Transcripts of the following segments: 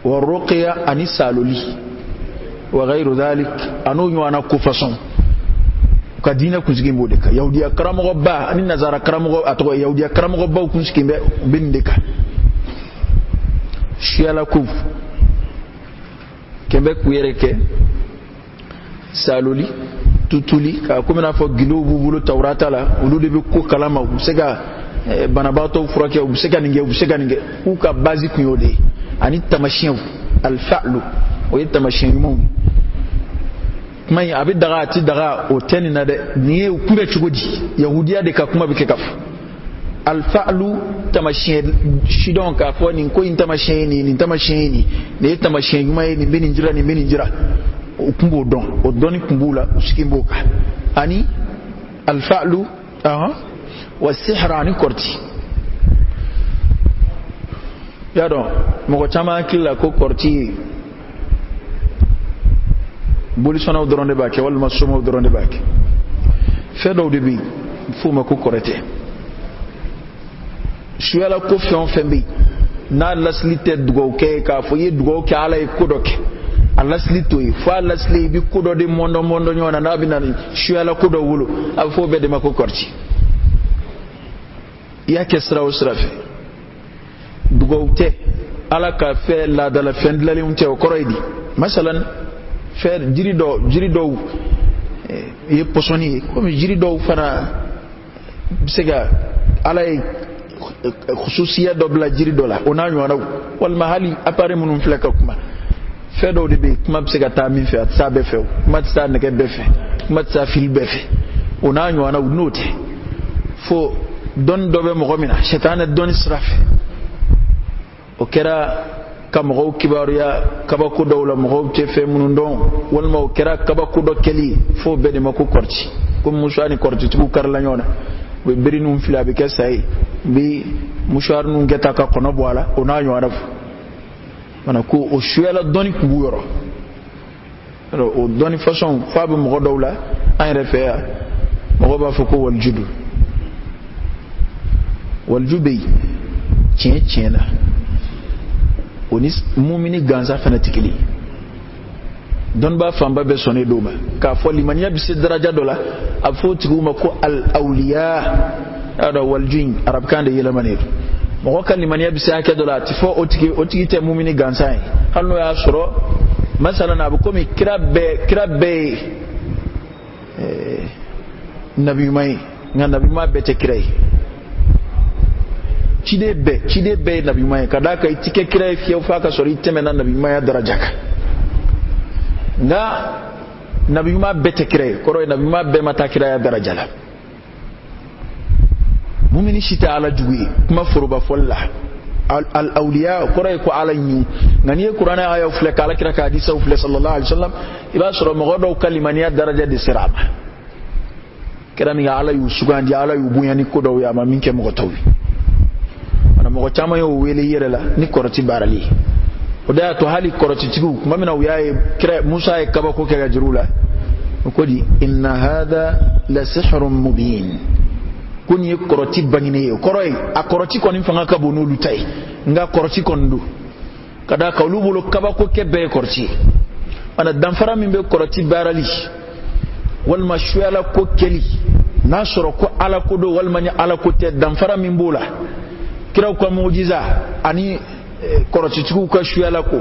والرقية أني سالولي وغير ذلك أنو يوانا كفصون كدينا كنسكين بودك يهودية كرام غبا أني نزار كرام غبا أتوى يهودية كرام غبا وكنسكين بندك شيالا كوف كمبك ويرك سالولي tutuli ka ko mena fo gilu bubulu tawrata la ulu de be ko kalama usega banabato furake usega ninge ku ka basic yode ani tamashin al fa'lu o tamashin mum mai abi daga ti daga o teni na de niye kube chugodi yahudiya de ka kuma bike kaf al fa'lu tamashin shidon ka fo ni ko tamashin ni tamashin ni ne tamashin mai ni benin jira kumbo don o doni kumbula usikimbo ani alfa'lu wa sihra ani korti ya don mo chama kila ko korti boli sona doronde bake wal masumo doronde bake fedo de bi fuma ko korete shuala ko fion fembi na laslite dugo ke ka fo ye dugo ke ala e kodoke alasli toy fa lasli bi kudo de mondo nyona na binani shuala kudo wulu afo be de mako korti ya kesra usrafi dugowte ala ka fe la dala fendlali unte o koroydi masalan fe jirido ye posoni comme jirido fana sega ala khususiya do bla jirido la ona nyona wal mahali apare munum fleka kuma fedo de be kuma bisega ta min fe atsa be fe kuma tsa ne ke be fe kuma tsa fil be fe ona nyona note fo don dobe mo gomina shetane don israf o kera kam go kibaru ya kabako dawla mo te fe munun don wal mo kera kabako do keli fo be de mako korti kum musani korti tu kar la nyona be berinum fila be kesay bi mushar nun geta ka kono boala ona nyona mana ko o shuela doni kuburo o doni façon fabu mo dawla ay refea mo ba foko wal jubi tiena onis mumini ganza fanatikili don ba famba be soné doma ka foli mania bi se daraja dola afoti kuma ko al awliya ada wal jin arab kan de yela manedo mo kan limaniya bi se ake dola tifo otiki te mumini ganza halno ya soro masalan abu komi kirabe nabi mai nabi ma bete kirai chide be nabi mai kada kai tike kirai fiye fa ka sori temena nabi mai darajaka nga nabi ma bete kirai koro nabi ma be mata kirai darajala mumini shita ala juwi kuma furuba folla al awliya koro ko ala nyu ngani qur'ana aya ufle kala kira ka hadisa ufle sallallahu alaihi wasallam iba soro mo godo kalimaniya daraja de siraba kirani ya ala yu sugandi ala yu bunyani ko do ya ma minke mo tawi ana mo chama yo wele yere la ni koroti barali o da to hali koroti tigu kuma mina wiyaye kira musa e kaba ko kega jirula ko di inna hadha la sihrun mubin kun yi koroti bangine koroi a koroti kon fanga ka bonu lutai nga koroti kon du kada ka lubulo kaba ko kebe korti ana damfara min be koroti barali wal mashwala ko keli nasoro ko ala ko do wal mani ala ko te damfara min bola kira ko mujiza ani koroti tiku ko shwala ko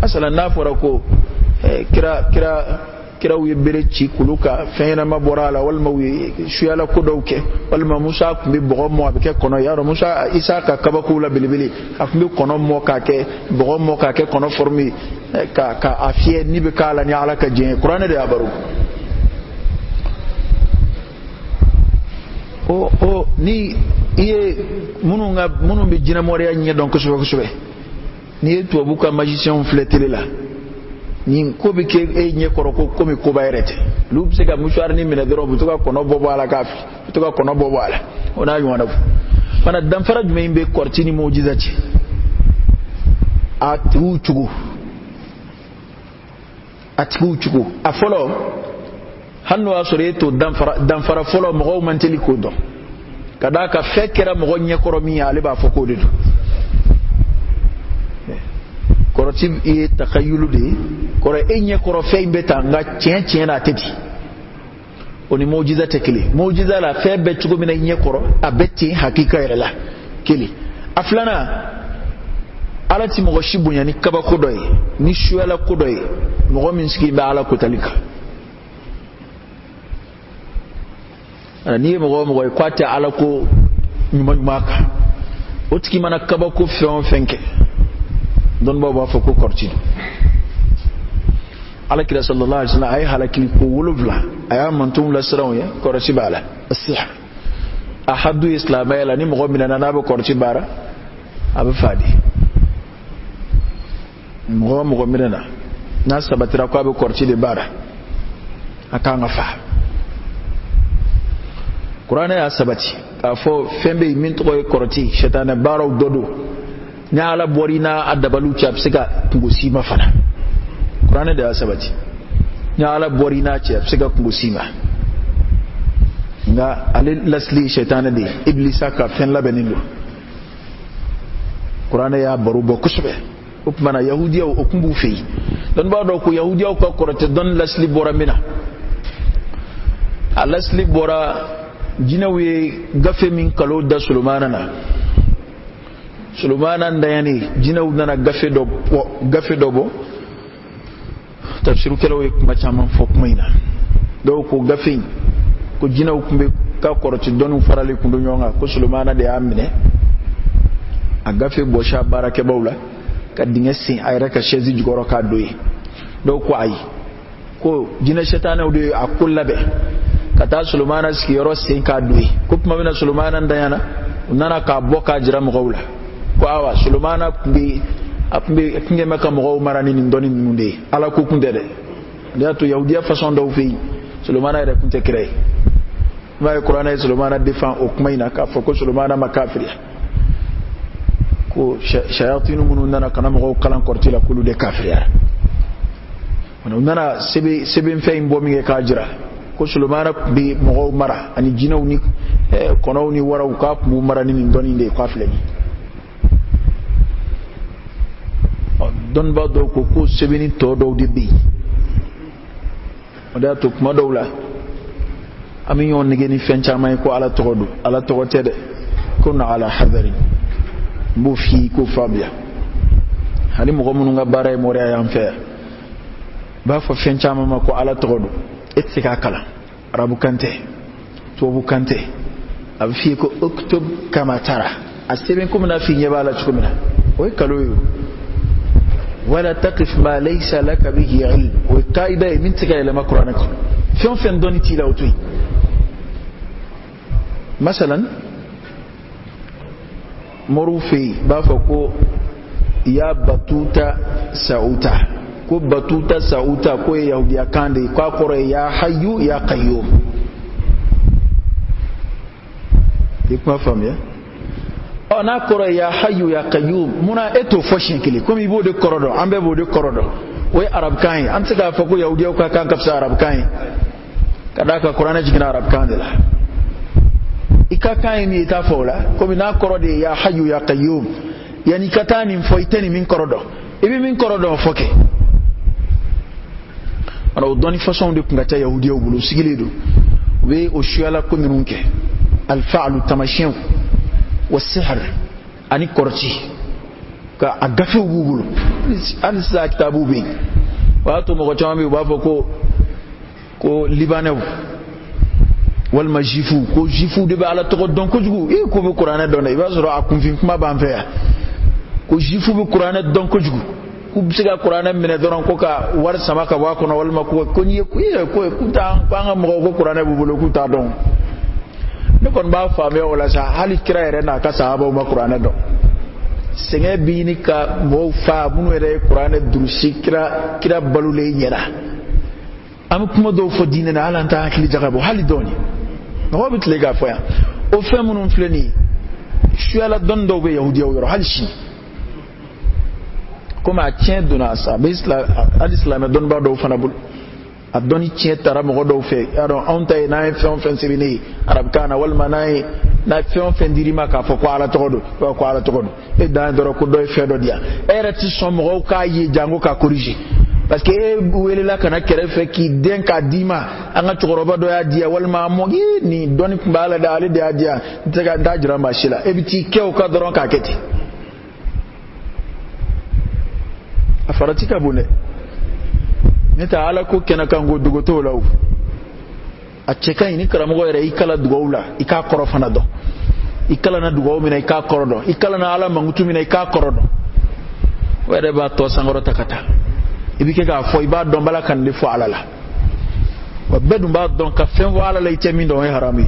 asala nafora ko kira wi bereci kuluka feena maborala wal mawi shwala ko dowke wal ma musa ko be bogo mo be kono yaro musa isa ka kabakula bilibili afmi kono mo ka ke bogo mo ka ke kono formi ka afie ni be kala ni ala ka je qur'an de abaru o ni iye munu be jina moriya nya donc sobe ni to buka magicien fletele la ni ko be ke e nye koroko ko mi ko bayrete lu se ga mushar ni mina doro bu to ka kono bobo ala kafi to ka kono bobo ala ona yi wona mana dan faraj me imbe kortini mujiza ci atu chugo afolo hanno asore to dan fara folo mo manteli ko do kada ka fekera mo nye koromi ale ba foko de koroti e takayulu de koro enye koro fe mbeta nga tien na teti oni mujiza tekele mujiza la fe be tugo mina nye koro abeti hakika yerela kele aflana alati mo shibunya ni kaba kodoy ni shuala kodoy mo minski ba ala kotalika ni mo kwata ala ko nyuma maka otiki mana kaba ko fenke don baba fa ko korti ala kira sallallahu alaihi wasallam ay halaki ko wuluvla ay mantum la sarawiya korti bala as-sihr ahadu islamay la ni mo minana na ba korti bara aba fadi mo minana na sabatira ko aba korti de bara akanga fa Qur'ana ya sabati afo fembe min to korti shetana baraw dodo nyala borina adabalu chap siga ngusima fana Qur'ana da ya sabati nyala borina chap siga ngusima nga alil lasli shetana de iblisa ka fen labenindo Qur'ana ya baru bo kusbe upmana yahudiya o kumbu fi don ba do ko yahudiya ko korte don lasli bora mina alasli bora jinawe gafe min kalo da Sulumana da yani jinaw nana gafe do bo tafsiru kelo ma chama fok mayna do ko gafe ko jinaw kumbe ka koroti donu farale kundu nyonga ko Sulumana de amine a gafe bo sha barake bawla ka dingesi ay raka shezi jugoro ka doyi do ko ay ko jina shetana de akullabe kata Sulumana sikiyoro sen ka duwe ko kuma bina Sulumana ndayana nana ka boka jira mugawla ko awa Sulumana kumbe kinge maka mugaw marani ni ndoni munde ala ko kunde de da to yahudiya façon do fi Sulumana ere kunte krey vai Qur'ana Sulumana defend o kuma ina ka foko Sulumana makafiri ko shayatinu munun nana kana mugaw kalan kortila kulu de kafiriya wana nana sebe mfe imbo minge ka jira ko Sulumana bi mo mara ani jinaw ni konaw ni waraw ka bu mara ni ndoni nde ko afleni don ba do ko sebeni to do di bi oda to kuma dawla ami yon ni geni fencha may ko ala to tede kunna ala hadari bu fi ko fabia hani mo ko nga bare mo re ayam fe ba fa fencha ma ko ala to etsika kala arabu kante tobu kante afi ko uktub kama tara aseben ko na fi nyaba la chukumina oy kaloyo wala taqif ma laysa laka bihi ilm wa qaida min tika ila qur'anak fion fen doni tila otoy masalan morufi ba fa ko ya batuta sauta ko batuta sauta ko yahudiya kande ko kore ya hayyu ya qayyum ikma famia ona kore ya hayyu ya qayyum muna eto foshin kile ko mi bode korodo ambe bode korodo we arab kan an tiga fa ko yahudiya ko kan kafsa arab kan kada ka qur'ana jigina arab kan de la ika kan mi ta fola ko mi na korode ya hayyu ya qayyum yani katani foiteni min korodo ibi min korodo foke ana odoni façon de kungata yahudiya bulu sigiledo we o shuala ko minunke al fa'lu tamashin wa sihr ani korti ka agafe bulu an sa kitabu be wato mo ko chambe ba ko libanew wal majifu ko jifu de ba ala to don ko jugu e ko be qur'ana don e ba zoro akunfin kuma ba mfa ko jifu be qur'ana don ko jugu ku siga qur'ana mine doron ko ka war sama ka ba ko no wal mako ko ni ko ta panga mo ko qur'ana bu bulu ku ta don ne kon ba fa me wala sa hali kira ere na ka sahaba ma qur'ana don senge bi ni ka mo fa bunu ere qur'ana durusi kira balule nyera am kuma do fo dina na ala ta akili jagabo hali doni no bit le ga foya o fe munun fleni shuala don do be yahudiya yoro hali shi kuma tien dona sa bisla al-islam don ba do fana bul adoni tien tara mo do fe aro onta na fe on fensibini arab kana wal manai na fion fendirima ka fo ko ala togodo ko ala togodo e dan doro ko do fe do dia era ti somo ka yi jango ka corriger parce que wele la kana kere fe ki den ka dima anga togoroba do ya dia wal ma mogi ni doni mbala da ale da dia daga dajira mashila e biti ke o ka doron ka keti afaratika bune neta ala ko kena kango dugoto law a cheka ini karamo ere ikala dugowla ika koro fana do ikala na dugow mina ika koro do ikala na ala mangutu mina ika koro do were ba to sangoro takata ibike ga fo iba don bala kan le fo alala wa bedum ba don ka fen wa alala ite min do harami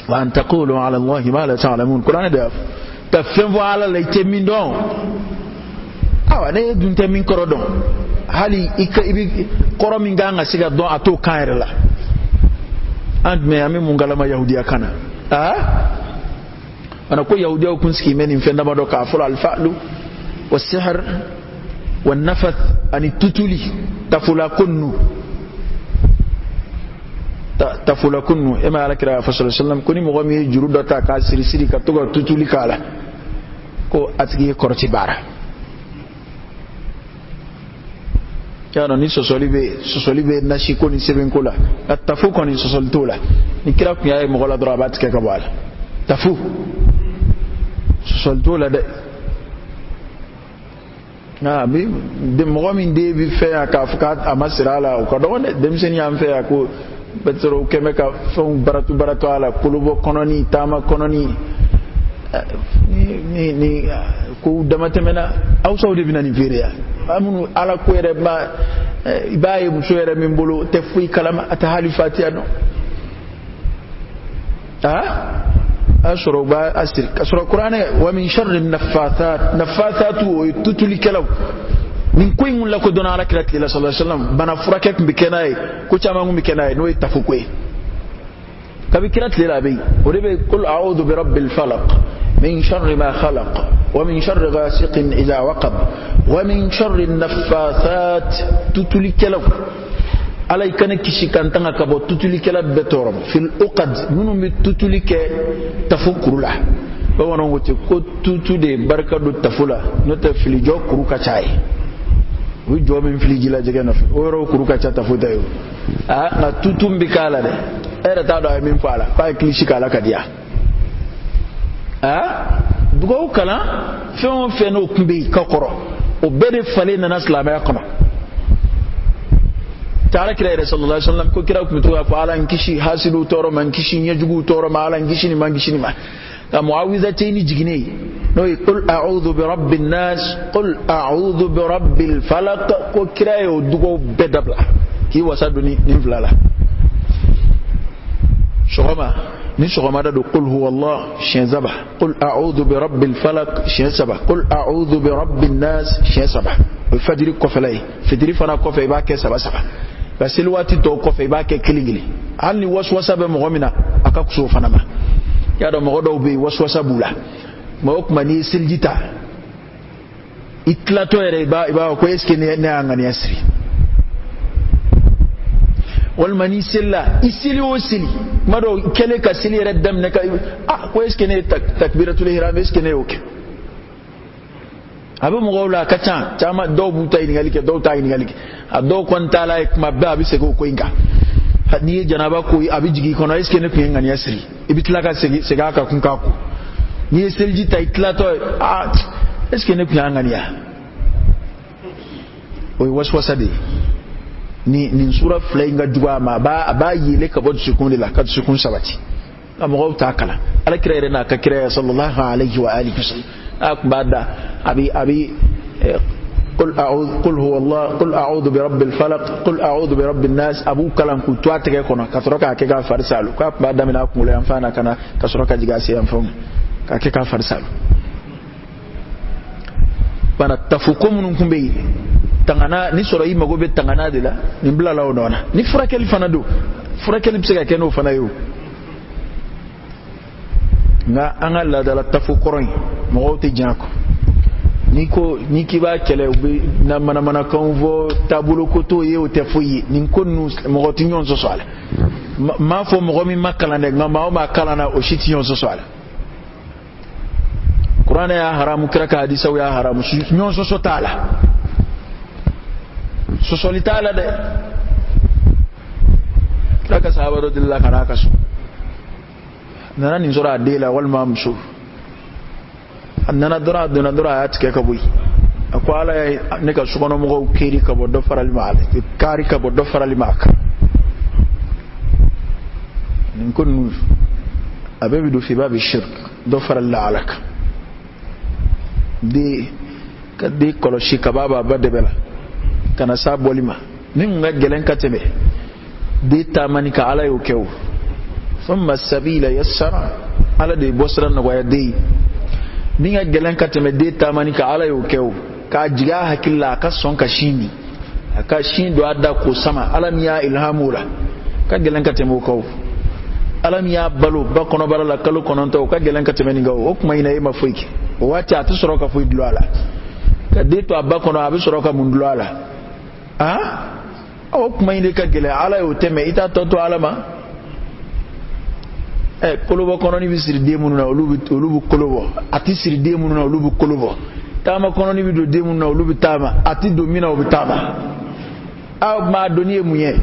wa an taqulu ala allah ma la ta'lamun qur'an da ta fen wa alala ite min don awa ne dun te min koro don hali ibi koro min ga siga don ato kaire la and me ami mungalama yahudiya kana ana ko yahudiya kun ski men fen da do ka ful al fa'lu was-sihr wan-nafath ani tutuli tafulakunnu ema ala kira fa sallallahu alaihi wasallam kuni mo gomi jurudo ta ka siri ka to tutuli kala ko atigi korti bara kana ni sosolibe na shiko ni seben kola atafu ko ni sosoltola ni kira ku yaay mo gola drabat ke ka bala tafu sosoltola de na bi de mo min de bi fe aka fukat amasirala ko do ne dem sen yam fe ko betro kemeka fon baratu ala kulubo kononi tama kononi ni ko damatemena aw sawde binani fereya amunu ala ko ere ba ibaye muso ere min bolo te fuy kalama ata halifati ano ashuru ba asir kasura qur'ana wa min sharri naffathatu tutuli kalaw min koy mun la ko dona ala kirati la sallallahu alaihi wasallam bana furake kumbi kenay ko chama ngum kenay no tafukwe kabi kirati la bay o rebe qul a'udhu bi rabbil falaq min sharri ma khalaq wa min sharri ghasiqin idha waqab wa min sharri an-naffathat tutuli kalaw alay kana kishi kantanga kabo tutuli kala betorom fil uqad nunu mi tutuli ke tafukurula ba wono wote ko tutude barkadu tafula no ta fili jokuru ka chai wi jomin fili jila jege na oro kuru ka cha tafuta yo na tutumbi kala de era ta do min fala pa kishi kala kadia dugo kala fon feno kumbi kakoro o bede fale na islama yakama تعالى كلا رسول الله صلى الله عليه وسلم كلا كمتوا فعلا انكشي حاسلو تورو من كشي يجو تورو ما على انكشي ما انكشي ما معوذتين جنيه نوي قل اعوذ برب الناس قل اعوذ برب الفلق كلا يدغو بدبلا كي وسدني نفلالا شغما نشغما دو قل هو الله شنزبا قل اعوذ برب الفلق شنزبا قل اعوذ برب الناس شنزبا الفجر كفلاي فجر فنا كفي باكي سبا سبا بس الوقت تو كفي باكي كليغلي هل ني وسوسه بمغمنا اكاكسو فنما يا دو مغدو بي وسوسه بولا موك ماني سلجيتا itlato ere ba ko eske ne ngani asri wal mani silla isili osili mado kele ka sili reddam ne ka ko eske ne takbiratul ihram eske ne oke abu mugawla kacha chama do buta ingalike do ta ingalike ado kwanta la mabba abi sego ko inga hadi janaba ko abi jigi kono eske ne ko ngani asri ibitla ka sega ka kun ka ko ni selji ta itlato eske ne ko ngani ya oy waswasa de ni sura flainga duwa ma ba yile ka bod sukun la ka sukun sabati amu ta kala ala kirere na ka kiraya sallallahu alaihi wa alihi wasallam akbada abi قل هو الله قل اعوذ برب الفلق قل اعوذ برب الناس ابو كلام كنت اتake kono katoroka ke ga farsalu ka bada mina kumule amfana kana kasoroka jigasi amfon ka ke ka farsalu bana tafukum nun kumbe tangana ni soro yi magobe tangana de la ni blala onona ni furakel fanado furakel psega keno fanayo nga angala dala tafukoron mo te janko ni kiba kele na mana konvo tabulo koto ye o te foyi ni konnu mo tinyon so sala ma fo mo mi makala ne ngama o makala na o shitiyon so swala Qur'an ya haramu kiraka hadisa ya haramu nyon so tala so solitala de kiraka sahaba radhiyallahu anhu su nana ni zora dela wal mamsu annana dora ayat ke kabui akwala ne ka sukono mo keri ka boddo faral maal kari ka boddo faral maaka nin kun abebi do fi bab shirk do faral la alaka de kadde koloshi kababa badebela kana sabolima nin ga gelen kateme de tamani ka ala yokew thumma sabila yassara ala de bosran na waya de nin ga gelen kateme de tamani ka ala yokew ka jiga hakilla ka son ka shini aka shin do adda ko sama alam ya ilhamula ka gelen kateme ko alam ya balu bakono barala kalu kononto ka gelen kateme ni gawo kuma ina yema foiki wati atu soroka fu idlala kadito abakono abi soroka mundlala o kuma inde ka gele ala yo teme ita toto alama kolobo kono ni bisiri de mununa olubu kolobo ati siri de mununa olubu kolobo tama kono ni bido de mununa olubu tama ati domina obitama ma doni emunye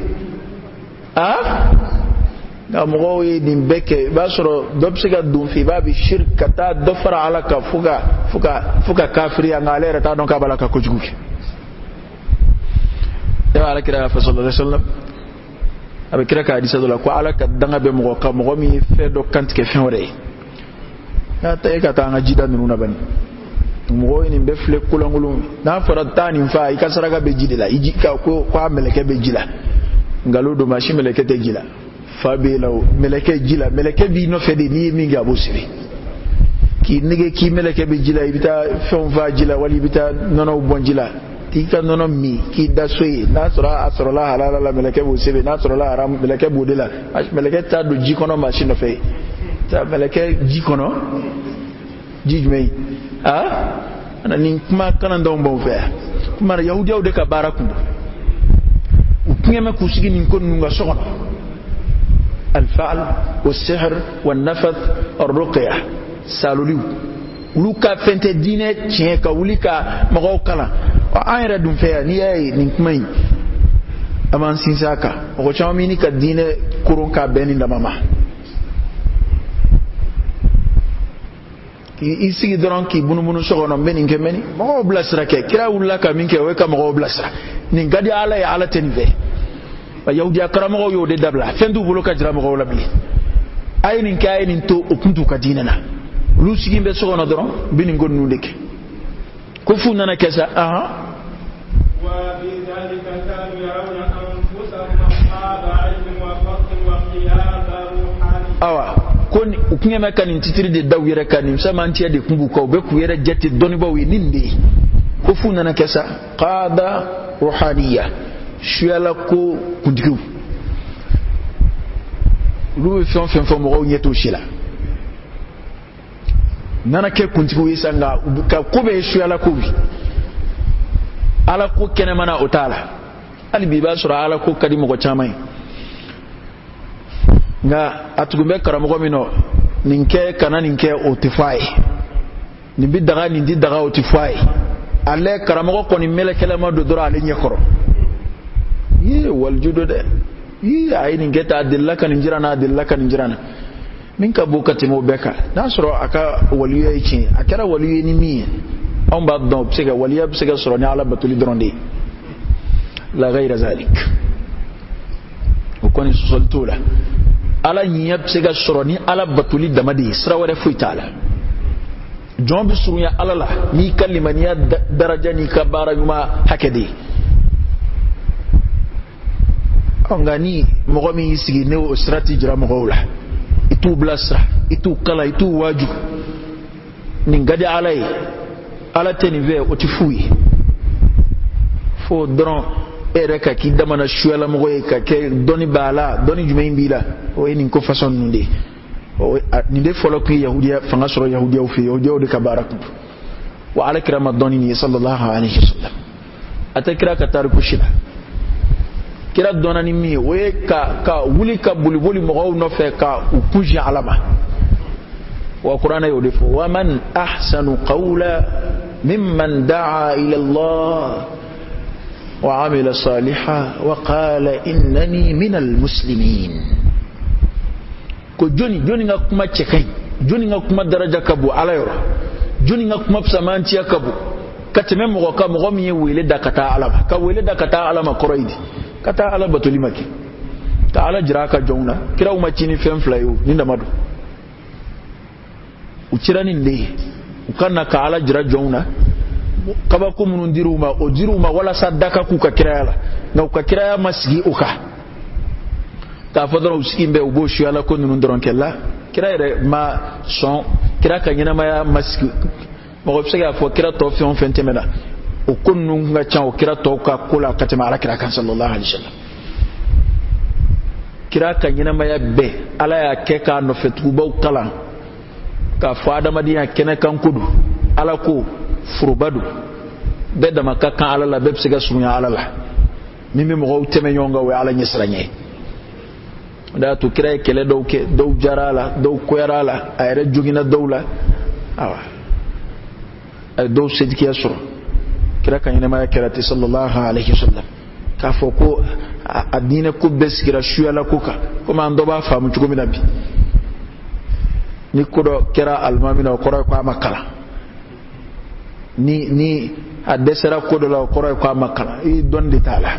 mo ni beke ba soro dobsiga dum fi babi shirka ta dofara alaka fuka kafiri an alera ta don ka balaka ko juguki ya ala kira fa sallallahu alaihi wasallam abe kira ka hadisa do la ko alaka danga be mo ka mo mi fe do kantike fenore ya ta e ka ta nga jida nuna bani mo ni be fle kulangulu na faratani fa ikasaraga be jidila ijika ko meleke be jila ngalo do mashi meleke te jila fabela meleke jila meleke bi no fede ni minga bosiri ki nige ki meleke be jila ibita fon va jila wali ibita nono bon jila tika nono mi ki dasoyi nasra asrala halala la meleke bosebe nasra la haram meleke bodela meleke ta do jikono machine fe ta meleke jikono jijmei ana ni kuma kana ndo mbon fe kuma yahudi de ka barakundu ukinyama kusigi ni ko nunga sokono الفعل والسحر والنفث الرقية سالوليو لوكا فنت دينه تشيكا وليكا مغو كلا وآيرا دون فيا نياي نكمي أمان سينساكا وكو ميني كا دينه كورون كا بيني دماما isi doron ki bunu sogono beni nkemeni mo blasra ke kira wulla ka minke we ka mo blasra ni gadi ala ya ala tenve yahudi akramo yo de dabla fendu bulo ka jira mo labi ay nin kay nin to okuntu ka dinana lu sigi be sogono doron bini ngonu deke ko fu nana kessa wa bi dhalika kanu yarawna anfusahum ashaba ilmin wa fadlin wa qiyada ruhani awa kon ukunye mekani titiri de dawire kanim sama ntia de kumbu ko be ku yere jetti doni bawi ninde ko fu nana kessa qada ruhaniya shuala ko kudiku lu fon mo nyeto shila nana ke kuntiku isanga ka ko be shuala ko bi ala ko kene mana utala ali bi ba sura ala ko kadi mo ko chamai nga atugumbe karamo ko mino ninke kana ninke otifai ni bi daga ni di daga otifai ale karamo ko ni melekele ma do dora ale nyekoro ye waljudo de yi ay ni geta adillaka ni jirana min ka bokati mo beka nasro aka waliyo yiki akara waliyo ni mi on ba do psega waliya psega soro ni ala batuli dronde la ghayra zalik ukoni soltula ala nyiya psega soro ni ala batuli damadi sra wala fuitala jombi surunya ala la ni kalimaniya daraja ni kabara yuma hakedi ngani mogo mi sigi ne o strategy ra mogo la itu blasra itu kala itu waju ni ngadi alay ala tenive o tifui fo dron ereka ki damana shuela mogo e ka ke doni bala doni jumay mbila o ni ko façon nunde o ni de folo ki yahudiya fanga soro yahudiya o fi yahudiya de kabarak wa ala kirama doni ni sallallahu alayhi wasallam atakira ka tariku shila kira donna ni mi o ye ka wuli ka boli mɔgɔw nɔfɛ ka u kunji ala ma wa qur'ana yo defo wa man ahsanu qawla mimman da'a ila Allah wa amila salihan wa qala innani minal muslimin ko joni nga kuma cekai joni nga kuma daraja kabu ala yoro joni nga kuma samantiya kabu kateme mo mi wele da kata alama ka wele da kata alama koroidi kata ala batulimaki ta ala jiraka jongna kira uma chini femflayo ninda madu uchirani nde ukanna ka ala jira jongna kaba ko munun diruma o diruma wala sadaka ku ka kiraya na ka kiraya masigi uka ta fodoro usikimbe uboshi ala ko nunun doron kella kiraya ma son kira ka nyina ma ya masigi mo ko sega fo kira to fion fentemena o konnu nga chan o kira to ka kula katema ala kira kan sallallahu alaihi wasallam kira ka nyina ma ya be ala ya ke ka no fetu baw kala ka fo adama diya kene kan kudu ala ko furubadu be dama ka kan ala la be sega sunya ala la mimi mo ko teme nyonga we ala nyesranye da to kira kele do ke do jarala do koyarala ayre jugina dawla awa ay do sediki asro kira kan ina ma kira ti sallallahu alaihi wasallam ka fo ko adina ko beskira shuala ko ka kuma ando ba famu tugo minabi ni ko do kira almamina ko ro ko makala ni adesera ko do la ko ro ko makala i dondi tala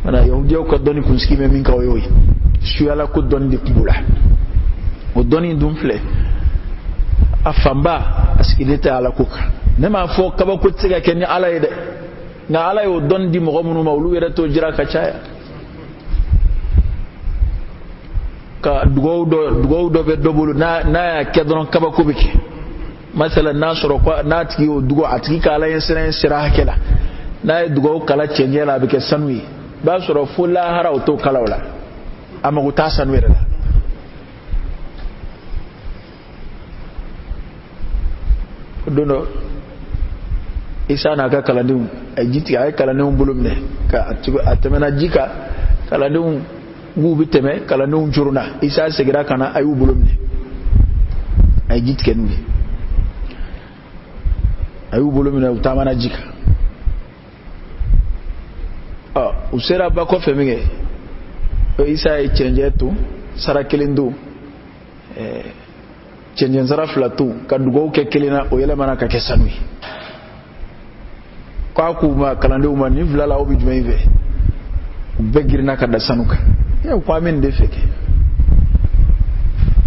mana yahudi ko doni kunski me min ka yoyi shuala ko dondi kubula o doni dumfle afamba askilita ala kuka nema fo kaba ko tsiga kenni ala yede na ala yo dondi mo gomunu mawlu yere to jira ka chaya ka dugo do be dobulu na ya kedron kaba ko biki masalan nasoro ko natki o dugo atki kala yensere sira hakela na dugo kala chenjela bike sanwi ba soro fula hara to kala wala amagu ta sanwi rela dono isa na ka kalandin ajiti ay kalandin bulumne ka atemena jika kalandin gubi teme kalandin juruna isa segira kana ayu bulumne ajiti kenwi ayu bulumne utamana jika usera ba ko femige isa ay change to sarakelindu change zara flatu kadugo ke kelina o yele mana ka kesanwi kwa kuma kalande uma ni vlala obi jumaive begirna ka da sanuka ya kwa min de feke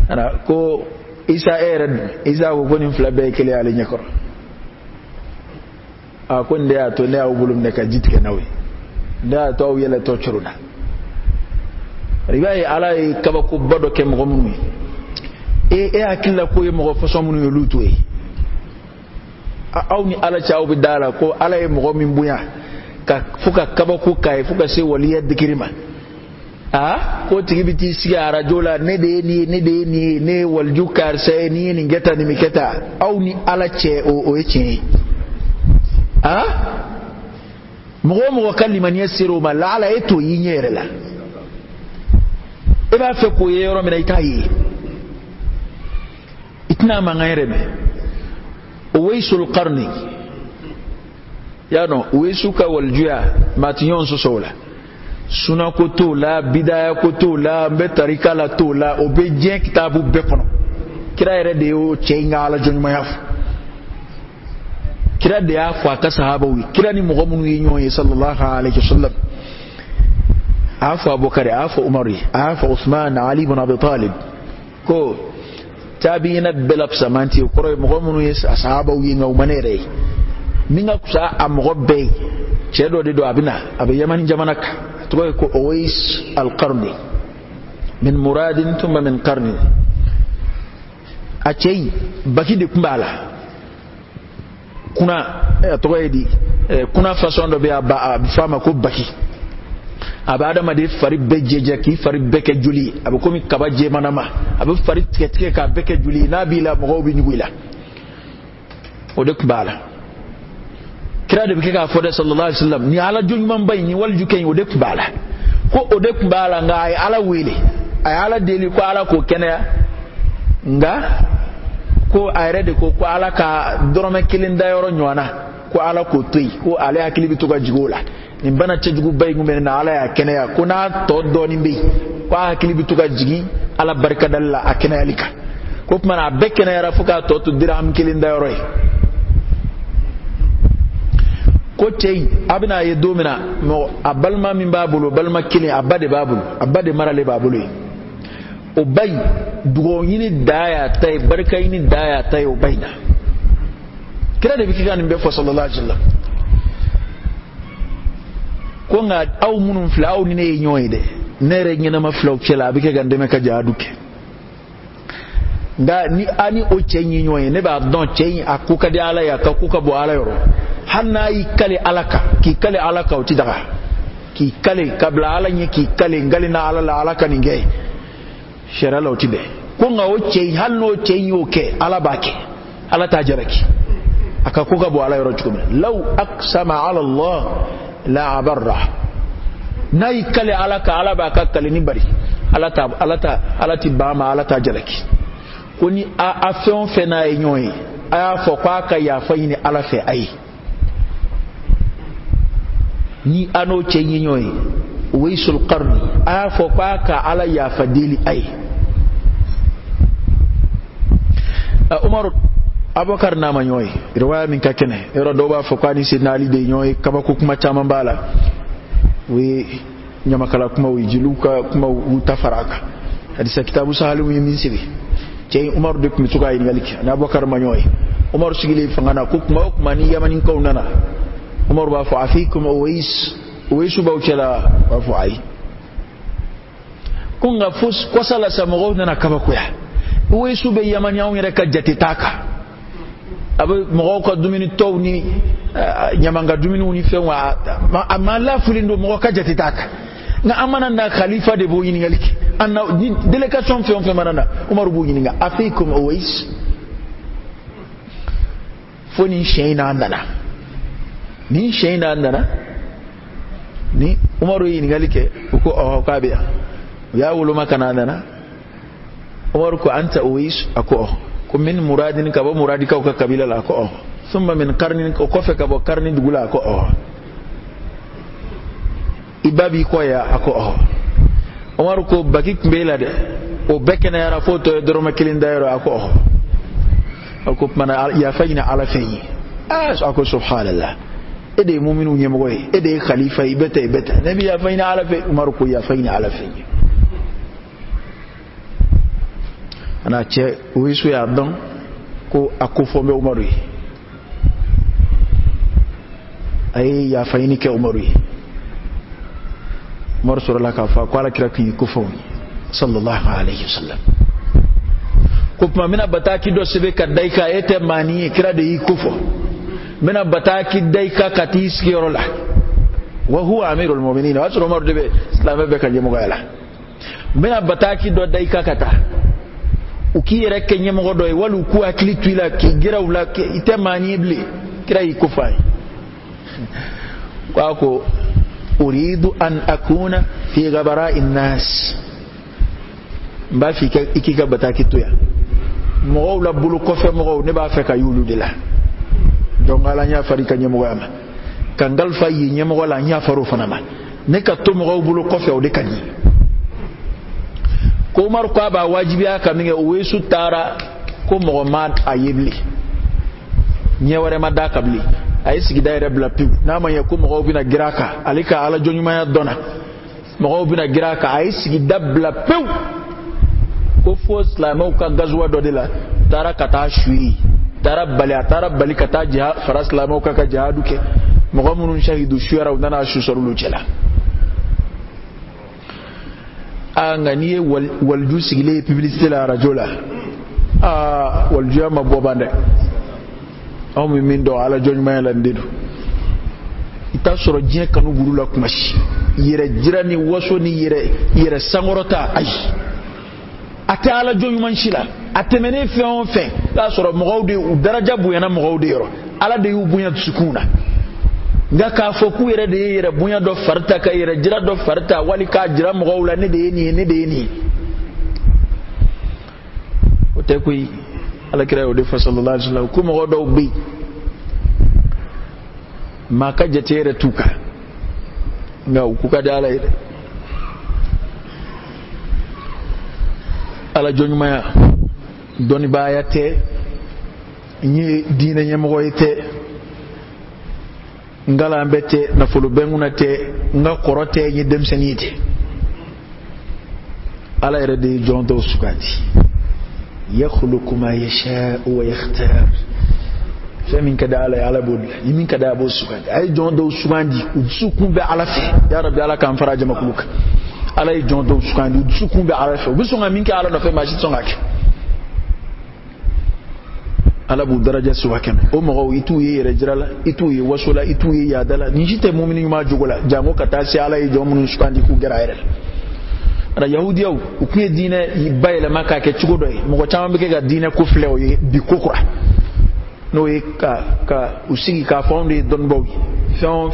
ana ko isa ered isa ko gonin flabe kele ale nyakor a ko nde ato ne awulum ne ka jitke nawe da to yele to churuna ribai ala kaba ko bodo ke mo mumi e akilla ko yemo façon munu yoluto e awni ala chaaw bi dala ko ala e mo min buya ka fuka kaba ko kay fuka se waliya dikirima ko tigibiti sigara jola ne de ni ne walju kar se ni ngeta ni miketa awni ala che o eche mo kalima ni yasiru ma la ala eto yinyere la e ba fe ko yero mi na itayi itna mangairebe uwaisul qarni yano uwaisuka waljuya matinyon sosola suna ko to la bidaya ko to la betarika la to la obedien kitabu bekono kira ere de o chenga ala jonma yaf kira de afa ka sahaba wi kira ni muhammadu yinyo sallallahu alaihi wasallam afa abubakar afa umari afa usman ali ibn abi talib ko tabiina belap samanti ko mo munu yes asahaba wi ngaw manere minga kusa amgo be cedo de do abina abe yamani jamanak to ko Uwais al-Qarni min muradin thumma min qarni acei baki de kumbala kuna to edi kuna façon do be aba fama ko baki abada ma de fari bejeje ki fari beke juli abe komi kabaje manama abe fari tike ka beke juli nabila mo bi nyugula o de kumbala kira de beke ka fode sallallahu alaihi wasallam ni ala jun man bay ni wal juken o de kumbala ko ode kumbala nga ay ala wele ay ala deli ko ala ko kenya nga ko ayre de ko ala ka dorome kilinda yoro nywana ko ala ko toyi ko ala akili bituga jigola ni bana cejugu bay ngumene na ala ya kenya ko na to doni be ko akili bituga jigi ala barka dalla akena alika ko mana bekena yara fuka to dirham kilinda yoro ko tey abina ye domina mo abalma min babulu balma kili abade babulu abade marale babulu o bay dugo yini daya tay barka yini daya tay o bayna kira de bikika ni be fo sallallahu alaihi wasallam ko nga aw munum fla aw ni ne nyoyde nere nyina ma flaw cela bike gande me ka jaaduke nga ni ani o chenyi nyoy ne ba don chenyi akuka de ala ya ka kuka bo ala yoro hanna yi kale alaka ki kale alaka uti daga ki kale kabla ala nye ki kale ngali na ala la alaka ni ngai shera la uti be ko nga o chenyi hanno chenyi oke ala bake ala tajaraki aka kuka bo ala yoro chukume law aqsama ala allah la abarra nayi kale alaka ala baka kale ni bari ala ti bama ala tajaraki koni a fɛn fɛn na ye ɲɔgɔn ye a y'a fɔ k'a ka yafa ɲini ala fɛ a ye ni a n'o cɛ ye ɲɔgɔn ye Uwaisul Qarni a y'a fɔ k'a ka ala yafa deli a ye Umaru Abubakar n'a ma ɲɔgɔn ye riwaya min ka kɛnɛ yɔrɔ dɔw b'a fɔ k'a ni Sayyidina Ali de ye ɲɔgɔn ye kabako kuma caman b'a la o ye ɲamakala kumaw ye jeliw ka kumaw u ta fara a kan hadisa kitabu sahaliw ye min sɛbɛn cey Umar de kuma tuga yin galiki na Abubakar manyoy Umar sigile fangana ko kuma ni yamanin ko nana Umar ba fa afikum Uwais ba ucela ba fa ai kunga fus ko sala samo nana kaba ko ya Uwais be yamani yaw rek jati taka abu mo ko dumini taw ni nyamanga dumini woni fe wa amma la fulindo mo ko jati taka nga amana na khalifa de bo yin galiki anna délégation fe manana Umar bu yin nga afikum Uwais foni sheina andana ni sheina andana ni Umar yin galike ko o kabiya ya wulu makana andana Umar ko anta Uwais ako ko min muradin ka bo muradika ko kabila la ko thumma min qarnin ko fe ka bo qarnin dugula ko ibabi ko ya ako Umar ko baki mbela de o bekena yara foto e doroma kilinda yaro ako mana ya fayna ala fayi ako subhanallah ede mu'minu nyemo ede khalifa ibeta nabi ya fayna ala fayi Umar ko ya fayna ala fayi ana che wisu ya don ko akufo me Umar yi ay ya fayni ke Umar yi Umar sura ka fa kwala kira ki kufo sallallahu alaihi wasallam ko kuma mina bataki do sebe ka daika ete mani kira de yi kufo mina bataki daika katiski rola wa huwa amirul mu'minin wa Umar de be islam be ka jemo gala mina bataki do daika kata ukire ke nyemo godo e walu ku akili tuila ki gira wala ke ite mani bli kira yi kufai kwa ko أريد أن أكون في غبراء الناس ما في إكيكا بتاكيتويا مغو لبولو كوفي مغو نبا فكا يولو دلا دونغ على نيا فريكا نيمو غاما كانغال فاي نيمو غالا نيا فرو فنما نكا تو مغو بولو كوفي أو دكا ني كومار كوابا واجبيا كامينغ ويسو تارا كو مغو ماد أيبلي نيا ورما داكا بلي ay sigi daire bla piu na ma yakum mo bina giraka alika ala jonyu ma dona mo bina giraka ay sigi dabla piu ko fo islamo ka gazwa do dila tara kata shui tara bali kata jiha faras islamo ka jihadu ke mo munun shahidu shuara udana shu sorulu cela angani walju sigile publicité la rajola walju ma bobande aw min do ala joñ may la ndedu ita soro jine kanu burula kumashi yere jirani waso ni yere sangorota ay ate ala joñ man shila ate mene fe on fe la soro mo gawde daraja bu yana mo gawde yoro ala de yu bunya sukuna nga ka fo ku yere de yere bunya do farta ka yere jira do farta wali ka jira mo wala ne de ni o te kuy ala kira o de fa sallallahu alaihi wasallam ku mo do bi ma ka jetere tuka nga ku ka dala ide ala jonuma doni bayate ñi diina ñemo yete ngala mbete na fulu benguna te nga korote ñi dem senite ala irade jondo sukati yakhluqu ma yasha wa yakhtar famin kada ala bod yimin kada bo sukati ay jondo sukandi usukumbe ala fe ya rabbi ala kan faraja makuluka ala jondo sukandi usukumbe ala fe busonga minka ala no fe maji tsongake ala bu daraja suwakam o mo itu ye rejrala itu ye wasula itu ye yadala njite mu'mini ma jogola jango kata si ala ye jomun sukandi ku geraire ara yahudiya ku ye dina yibayla maka ke chugodo mo ko chama be ga dina ku flew ye bi kokura no ye ka usigi ka fondé don bowi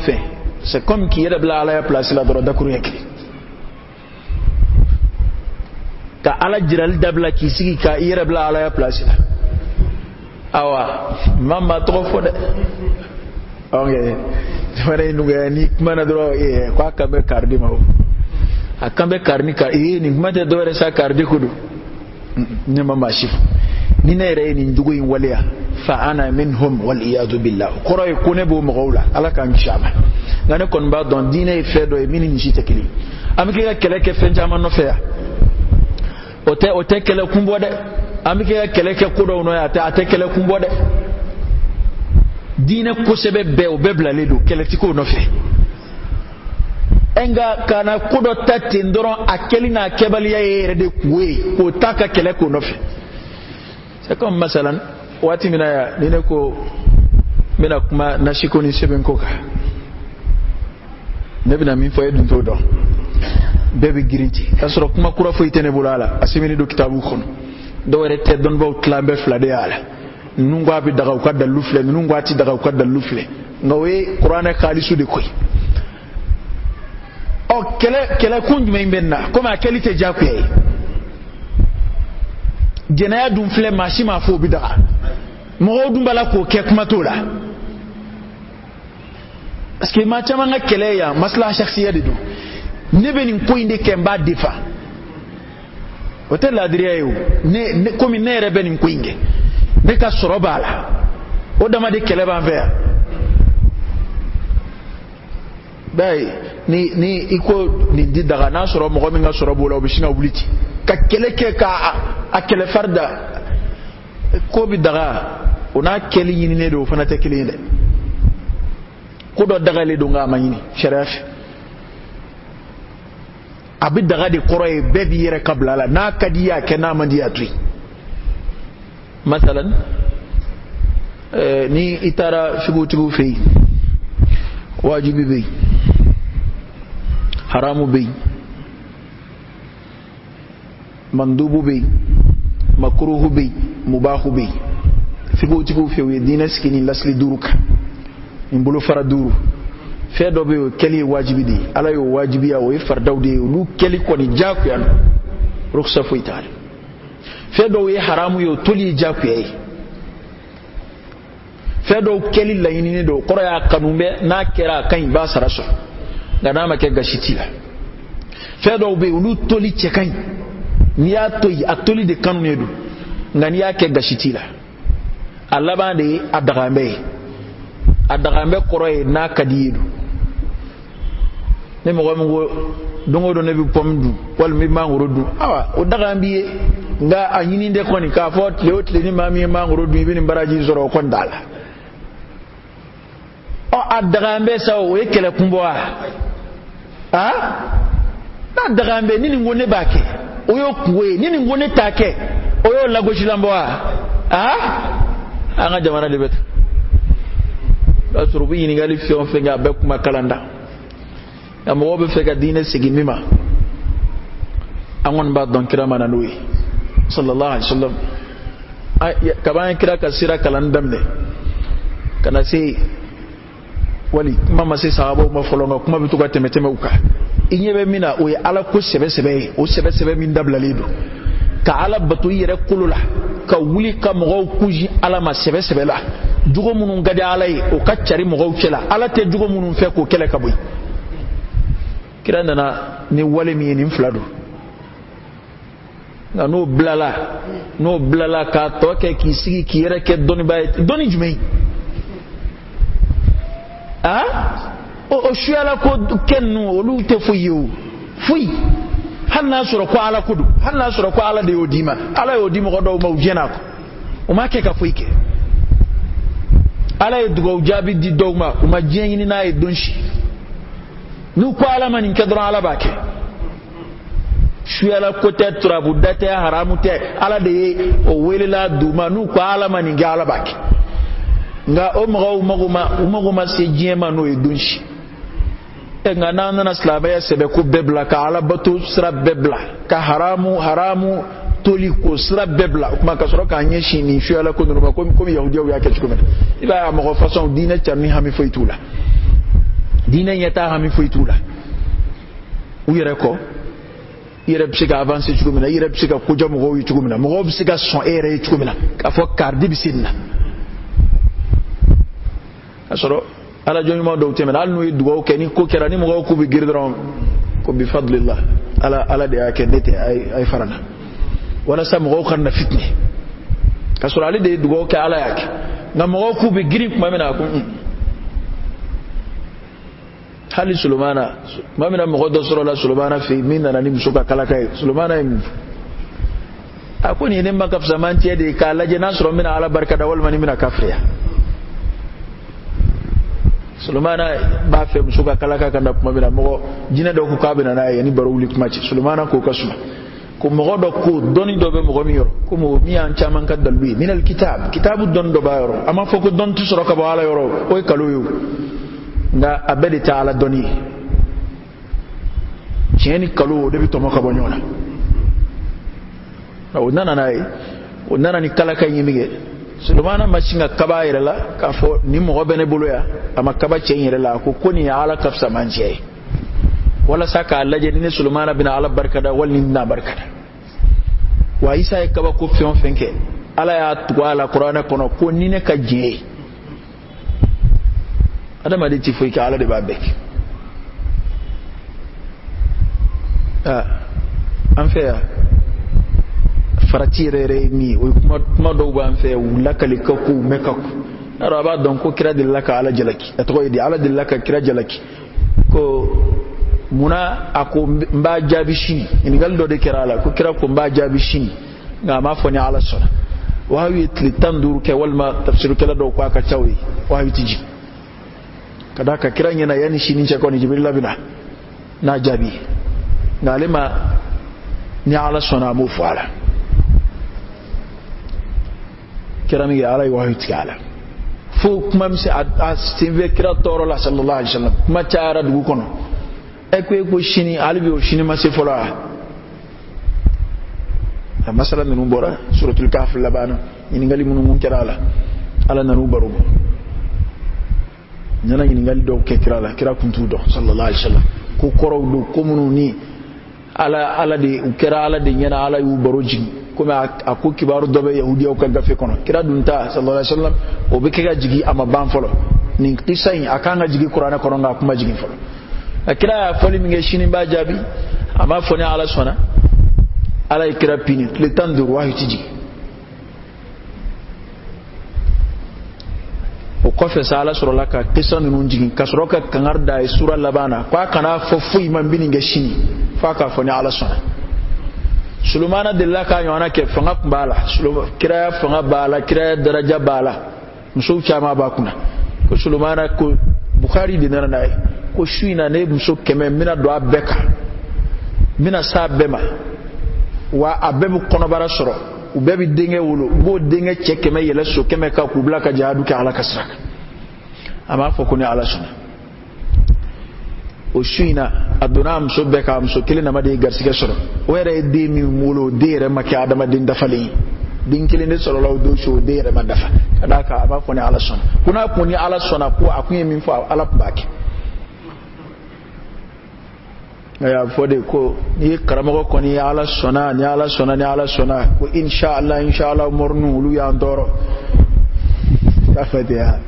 fait c'est comme qui est bla ala ya place la droite dakuru yakri ka ala jiral dabla ki sigi ka yere bla ala ya place la awa mama trop fo de okay fare nuga ni mana dro kwa kambe kardi ma akambe karni ka ni mate do re sa kardi kudu ni mama shif ni ne re ni ndugo yin waliya fa ana minhum wal iyad billah qoro ikune bo mawla ala kan shaba ngane kon ba don dine fe do e mini ni shitekili amike ga keleke fe jama no fe ote kele kumbo de amike ya keleke kudo no ya ta kele kumbo de dine ko sebe be o bebla ledo keleti ko no fe enga kana kudo tati ndoro akeli na kebali ya yere de kuwe ko taka kele ko no fe c'est comme masalan wati mina ya nine ko mina kuma nashiko ni sebe nkoka nebina mi fo edun to do bebe girinti asoro kuma kura fo itene bulala asimini do kitabu khono do were te don baw klambe flade ala nungwa bi daga ko dal lufle nungwa ti daga ko dal lufle ngawe qur'ana khalisu de koy o kele kunj me benna koma kelite jakuye jenaya dum fle mashima fo bi daga mo dum bala ko ke kuma tola parce que ma chama nga kele ya maslaha shakhsiya de do nebe ni ko inde kemba defa hotel adriayo ne komi ne rebe ni ko inge ne ka sorobala o dama de kele ban ver bay ni iko ni didaga na soro mo mi nga soro bola obishinga wuliti ka kele ke ka akele farda ko bi daga ona kele yini ne do fana te kele ne ko do daga le do nga manyini sharaf abi daga de koroye bebi yere kabla la na kadiya kena mandiya tui masalan ni itara shugutu fi wajibi bi haramu bi mandubu bi makruhu bi mubahu bi shugutu fi wi dina skini lasli duruka imbulu fara duru fedo be keli wajibi di ala yo wajibi ya o fardawde lu keli ko ni jaku yan ruksa fu itali fedo we haramu yo toli jaku yi fedo keli la yini do qora ya kanumbe na kera kan ba saraso ngana ma ke gashitila fedo be lu toli chekan ni ya toyi atoli de kanune do ngani ya ke gashitila Allah bande adagambe qoroy na kadiyedu ne mo go dongo do ne bi pomdu wal mi mangoro du awa o daga mbiye nga anyini de koni ka fot le ni mami mangoro du bi ni baraji zoro kon dala o adaga mbe sa o ekele kumbo na daga mbe nini ngone bake oyo kuwe nini ngone take oyo lagoshi lambo anga jamana de bet asuru bi ni gali fion fe nga be kuma kalanda ya mo be fe ga dine sigimima angon ba don kira mana nuyi sallallahu alaihi wasallam ka ba kira ka sira kalanda damne kana se wali mama se sahabo ma folonga kuma bitu ka temeteme uka inyebe mina o ya ala ko sebe o sebe min dabla lido ka ala batu yere kulula ka wuli ka mo kuji ala ma sebe la jugo munun gadi ala yi o ka cari mo cela ala te jugo munun fe ko kele ka boy kiranda na ni wale mi ni flado na no blala ka to ke ki sigi ki yere ke doni jumei o shuala ko kennu olu te fuyi hanna sura ko ala kudu hanna sura ko ala de yodima ala yodima ko do mawjena ko o ma ke ka fuyike ala yedugo jabi di dogma o ma jeni na e donshi nu ko ala man ke dron ala bake shuala ko te trabu date haramu te ala de o welela duma nu ko ala man ke ala bake nga o maguma se jema no e donshi nga nana slabaya sebe ko bebla ka ala batu sra bebla ka haramu toli ko sra bebla kuma ka soro ka nyeshi ni shuala ko no ko yahudi ya ke chuko iba ya mo façon dina charni hami foitula dina yata hami foitula u yere ko yere psika avancer chuko mena yere psika ko jamo go chuko mena mo go psika son ere chuko mena ka fo kardi bisinna asoro ala joni mo do temen al no dugo keni ko kerani mo ko bi girdron ko bi fadlillah ala de ake nete ay farana wala sam go xarna fitni kasura ali de dugo ke ala yake ngam mo ko bi giri ko mamina ko hali sulumana mamina mo do soro la sulumana fi minna nani musuka kala kay sulumana akoni ne makaf zamanti de kala je nasro min ala barkada wal mani mina kafriya Sulumana ba fe musuka kalaka kanda kuma bila mo jina do ko kabina na yani baro wuli kuma ci Sulumana ko kasuma ko mo do ko doni do be mo mi yor ko mo mi an chaman ka dalbi min al kitabu don do ba yor ama foko don tu soro ka ba ala yor o kalo yu nga abedi ta ala doni jeni kalo de bi to mo ka bonyona o nana ni kalaka yimige Sulumana machinga kaba yere la ka fo ni mo bene bulu ya ama kaba chen yere la ko ni ala kafsa manje wala saka Allah je ni Sulumana bin ala barkada wal ni na barkada wa isa e kaba ko fion fenke ala ya twala qur'ana kono ko ni ne ka je adama de tifo ka ala de babek an fe faratire ni o kuma do ban fe wulakali ka ko mekaku araba don ko kira dillaka ala jalaki to idi ala dillaka kira jalaki ko muna ako mba jabishi in galdo de kira ala ko kira ko mba jabishi nga ma foni ala sona wa wi tlitandur ke walma tafsiru kala do ko aka tawi wa wi tiji kada ka kira nyana yani shinin ce ko ni jibril labina na jabi ngalima ni ala sona mu fara kirami ya ala wa ta'ala fu kuma mi se astinve kira toro la sallallahu alaihi wasallam ma taara dugu kono e ko shini albi o shini ma se fola masala nanu bora suratul kahf labana ni ngali mun kira ala nanu baro nyana ni ngali do ke kira kuntu do sallallahu alaihi wasallam ko koro do ko munu ni ala de kira ala de nyana ala yu baro jigi kuma ako kibaru dobe yahudi o kaga fe kono kira dunta sallallahu alaihi wasallam o be kega jigi ama ban folo ni kisai akanga jigi qur'ana kono nga kuma jigi folo kira ya foli mi ngeshini ba jabi ama foni ala sona ala kira pini le tandur wa hitiji o kofe sala sura laka kisan nun jigi kasro ka kangar da sura labana kwa kana fofu imam bini ngeshini faka foni ala sona Sulumana dilla ka yona ke fanga bala kira fanga bala kira daraja bala muso chama ba kuna ko Sulumana ko Bukhari dinara nai ko shuina ne muso keme mina do abeka mina sabema wa abebu kono bara soro ubebi denge wolo bo denge chekeme yele so keme ka kubla ka jihadu ka ala kasraka ama foko ni ala sunna o shuina adunam so beka am so kilina made garsike soro were de mi mulo de re makki adama din dafali din kelen de sɔrɔla o don so de yɛrɛ ma dafa ka d'a kan a b'a fɔ ni ala sɔnna ko n'a kun ni ala sɔnna ko a kun ye min fɔ ala tun b'a kɛ a y'a fɔ de ko ni ye karamɔgɔ kɔni ye ala sɔnna ni ala sɔnna ni ala sɔnna ko inshallah morinu olu y'an tɔɔrɔ k'a fɛ ten ya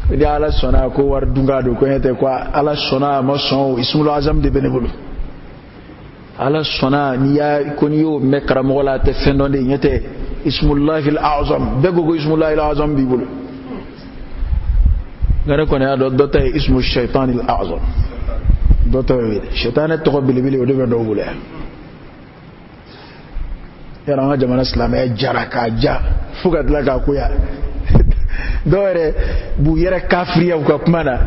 ni ala sɔnna ko wari dunga don ko ɲɛ tɛ ko ala sɔnna a ma sɔn o ismul azam de bɛ ne bolo ala sɔnna ni y'a ko n'i y'o mɛn karamɔgɔ la a tɛ fɛn dɔn de ɲɛ tɛ ismullahil azam bɛɛ ko ismullahil azam b'i bolo nka ne kɔni y'a dɔn dɔ ta ye ismu shaitanil azam dɔ ta y'o ye shaitan tɔgɔ belebele o de bɛ dɔw bolo yan yɛrɛ an ka jamana silamɛya jara k'a ja fo ka tila k'a koya dɔw yɛrɛ b'u yɛrɛ kafiriya u ka kuma na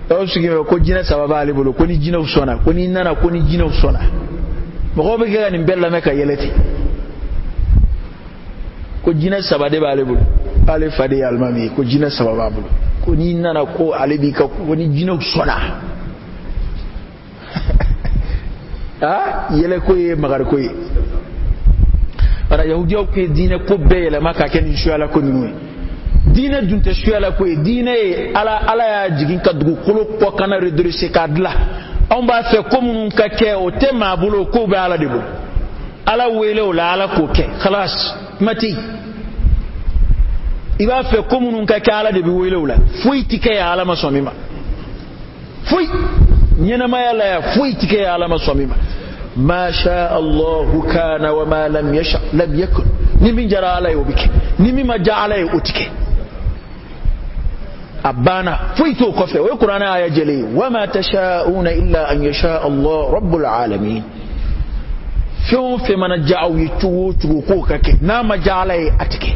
dɔw sigi ko jinɛ saba b'ale bolo ko ni jinɛw sɔnna ko ni nana ko ni jinɛw sɔnna mɔgɔw bɛ kɛ ka nin bɛɛ lamɛn ka yɛlɛ ten ko jinɛ saba de b'ale bolo k'ale fa de ye alimami ye ko jinɛ saba b'a bolo ko ni nana ko ale b'i ka ko ni jinɛw sɔnna yɛlɛ ko ye magari ko ye ara yahudiyaw ko ye diinɛ ko bɛɛ yɛlɛma ka kɛ nin suyala ko ninnu ye diinɛ dun tɛ suyala ko ye diinɛ ye ala y'a jigin ka dugukolo kɔ kana redresser k'a dilan anw b'a fɛ ko minnu ka kɛ o tɛ maa bolo ko bɛ ala de bolo ala wele o la ala k'o kɛ khalas kuma tɛ yen i b'a fɛ ko minnu ka kɛ ala de bɛ wele o la foyi tɛ kɛ yan ala ma sɔn min ma foyi ɲɛnamaya la yan foyi tɛ kɛ yan ala ma sɔn min ma ma sha Allahu kana wa ma lam yasha lam yakun ni min jara ala ye o bɛ kɛ ni min ma ja ala ye o tɛ kɛ a banna foyi t'o kɔfɛ o ye kuranɛ aya jɛlen ye wa ma tasha'una illa an yasha Allah rabbul alamin fɛn o fɛn mana ja aw ye cogo o cogo k'o ka kɛ n'a ma ja ala ye a tɛ kɛ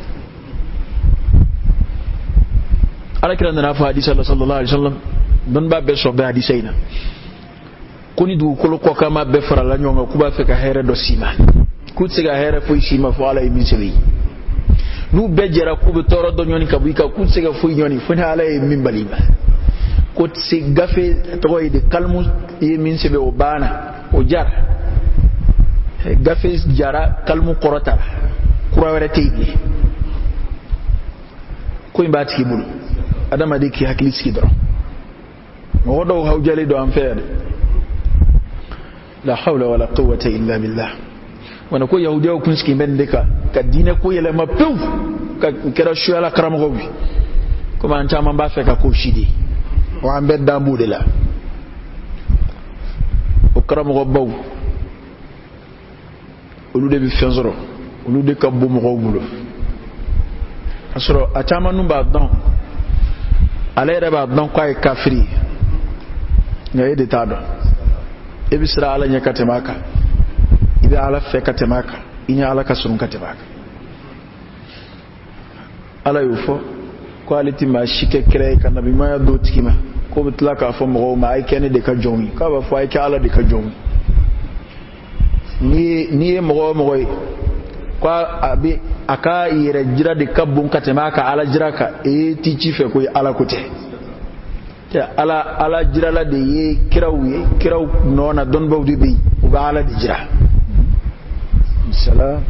alakira nana fɔ hadisa la sallallahu alaihi wasallam don b'a bɛɛ sɔn bɛ hadisa in na ko ni dugukolo kɔkama bɛɛ farala ɲɔgɔn kan k'u b'a fɛ ka hɛrɛ dɔ s'i ma k'u tɛ se ka hɛrɛ foyi s'i ma fo ala ye min sɛbɛn ye n'u bɛɛ jɛra k'u bɛ tɔɔrɔ dɔ ɲɔni ka bɔ i kan k'u tɛ se ka foyi ɲɔni fo ni ala ye min bali ma ko se gafe tɔgɔ ye de kalimu ye min sɛbɛn o banna o jara gafe jara kalimu kɔrɔtara kura wɛrɛ tɛ yen bilen ko in b'a tigi bolo adamaden k'i hakili sigi dɔrɔn mɔgɔ dɔw hawujalen don an fɛ yan dɛ la hawla wala quwwata illa billah wana ko yahudiyaw kun sigi bɛ nin de kan ka diinɛ ko yɛlɛma pewu ka kɛra suyala karamɔgɔw ye komi an caman b'a fɛ ka k'o si de wa an bɛɛ dan b'o de la o karamɔgɔbaw olu de bɛ fɛn sɔrɔ olu de ka bon mɔgɔw bolo a sɔrɔ a caman nu b'a dɔn ale yɛrɛ b'a dɔn k'a ye kafiri nka e de t'a dɔn e bɛ siran ala ɲɛ ka tɛmɛ a kan i bɛ ala fɛ ka tɛmɛ a kan i ni ala ka surun ka tɛmɛ a kan ala y'o fɔ ko ale ti maa si kɛ kɛlɛ ye ka nabimaya d'o tigi ma ko bɛ tila k'a fɔ mɔgɔw ma a ye kɛ ne de ka jɔnw ye k'a b'a fɔ a ye kɛ ala de ka jɔnw ye n'i ye mɔgɔ o mɔgɔ ye ko a ka yɛrɛ jira de ka bon ka tɛmɛ a ka ala jira kan e t'i ci fɛ ko ye ala ko tɛ ala jirala de ye kiraw nɔ na dɔnnibaw de bɛ yen u bɛ ala de jira salam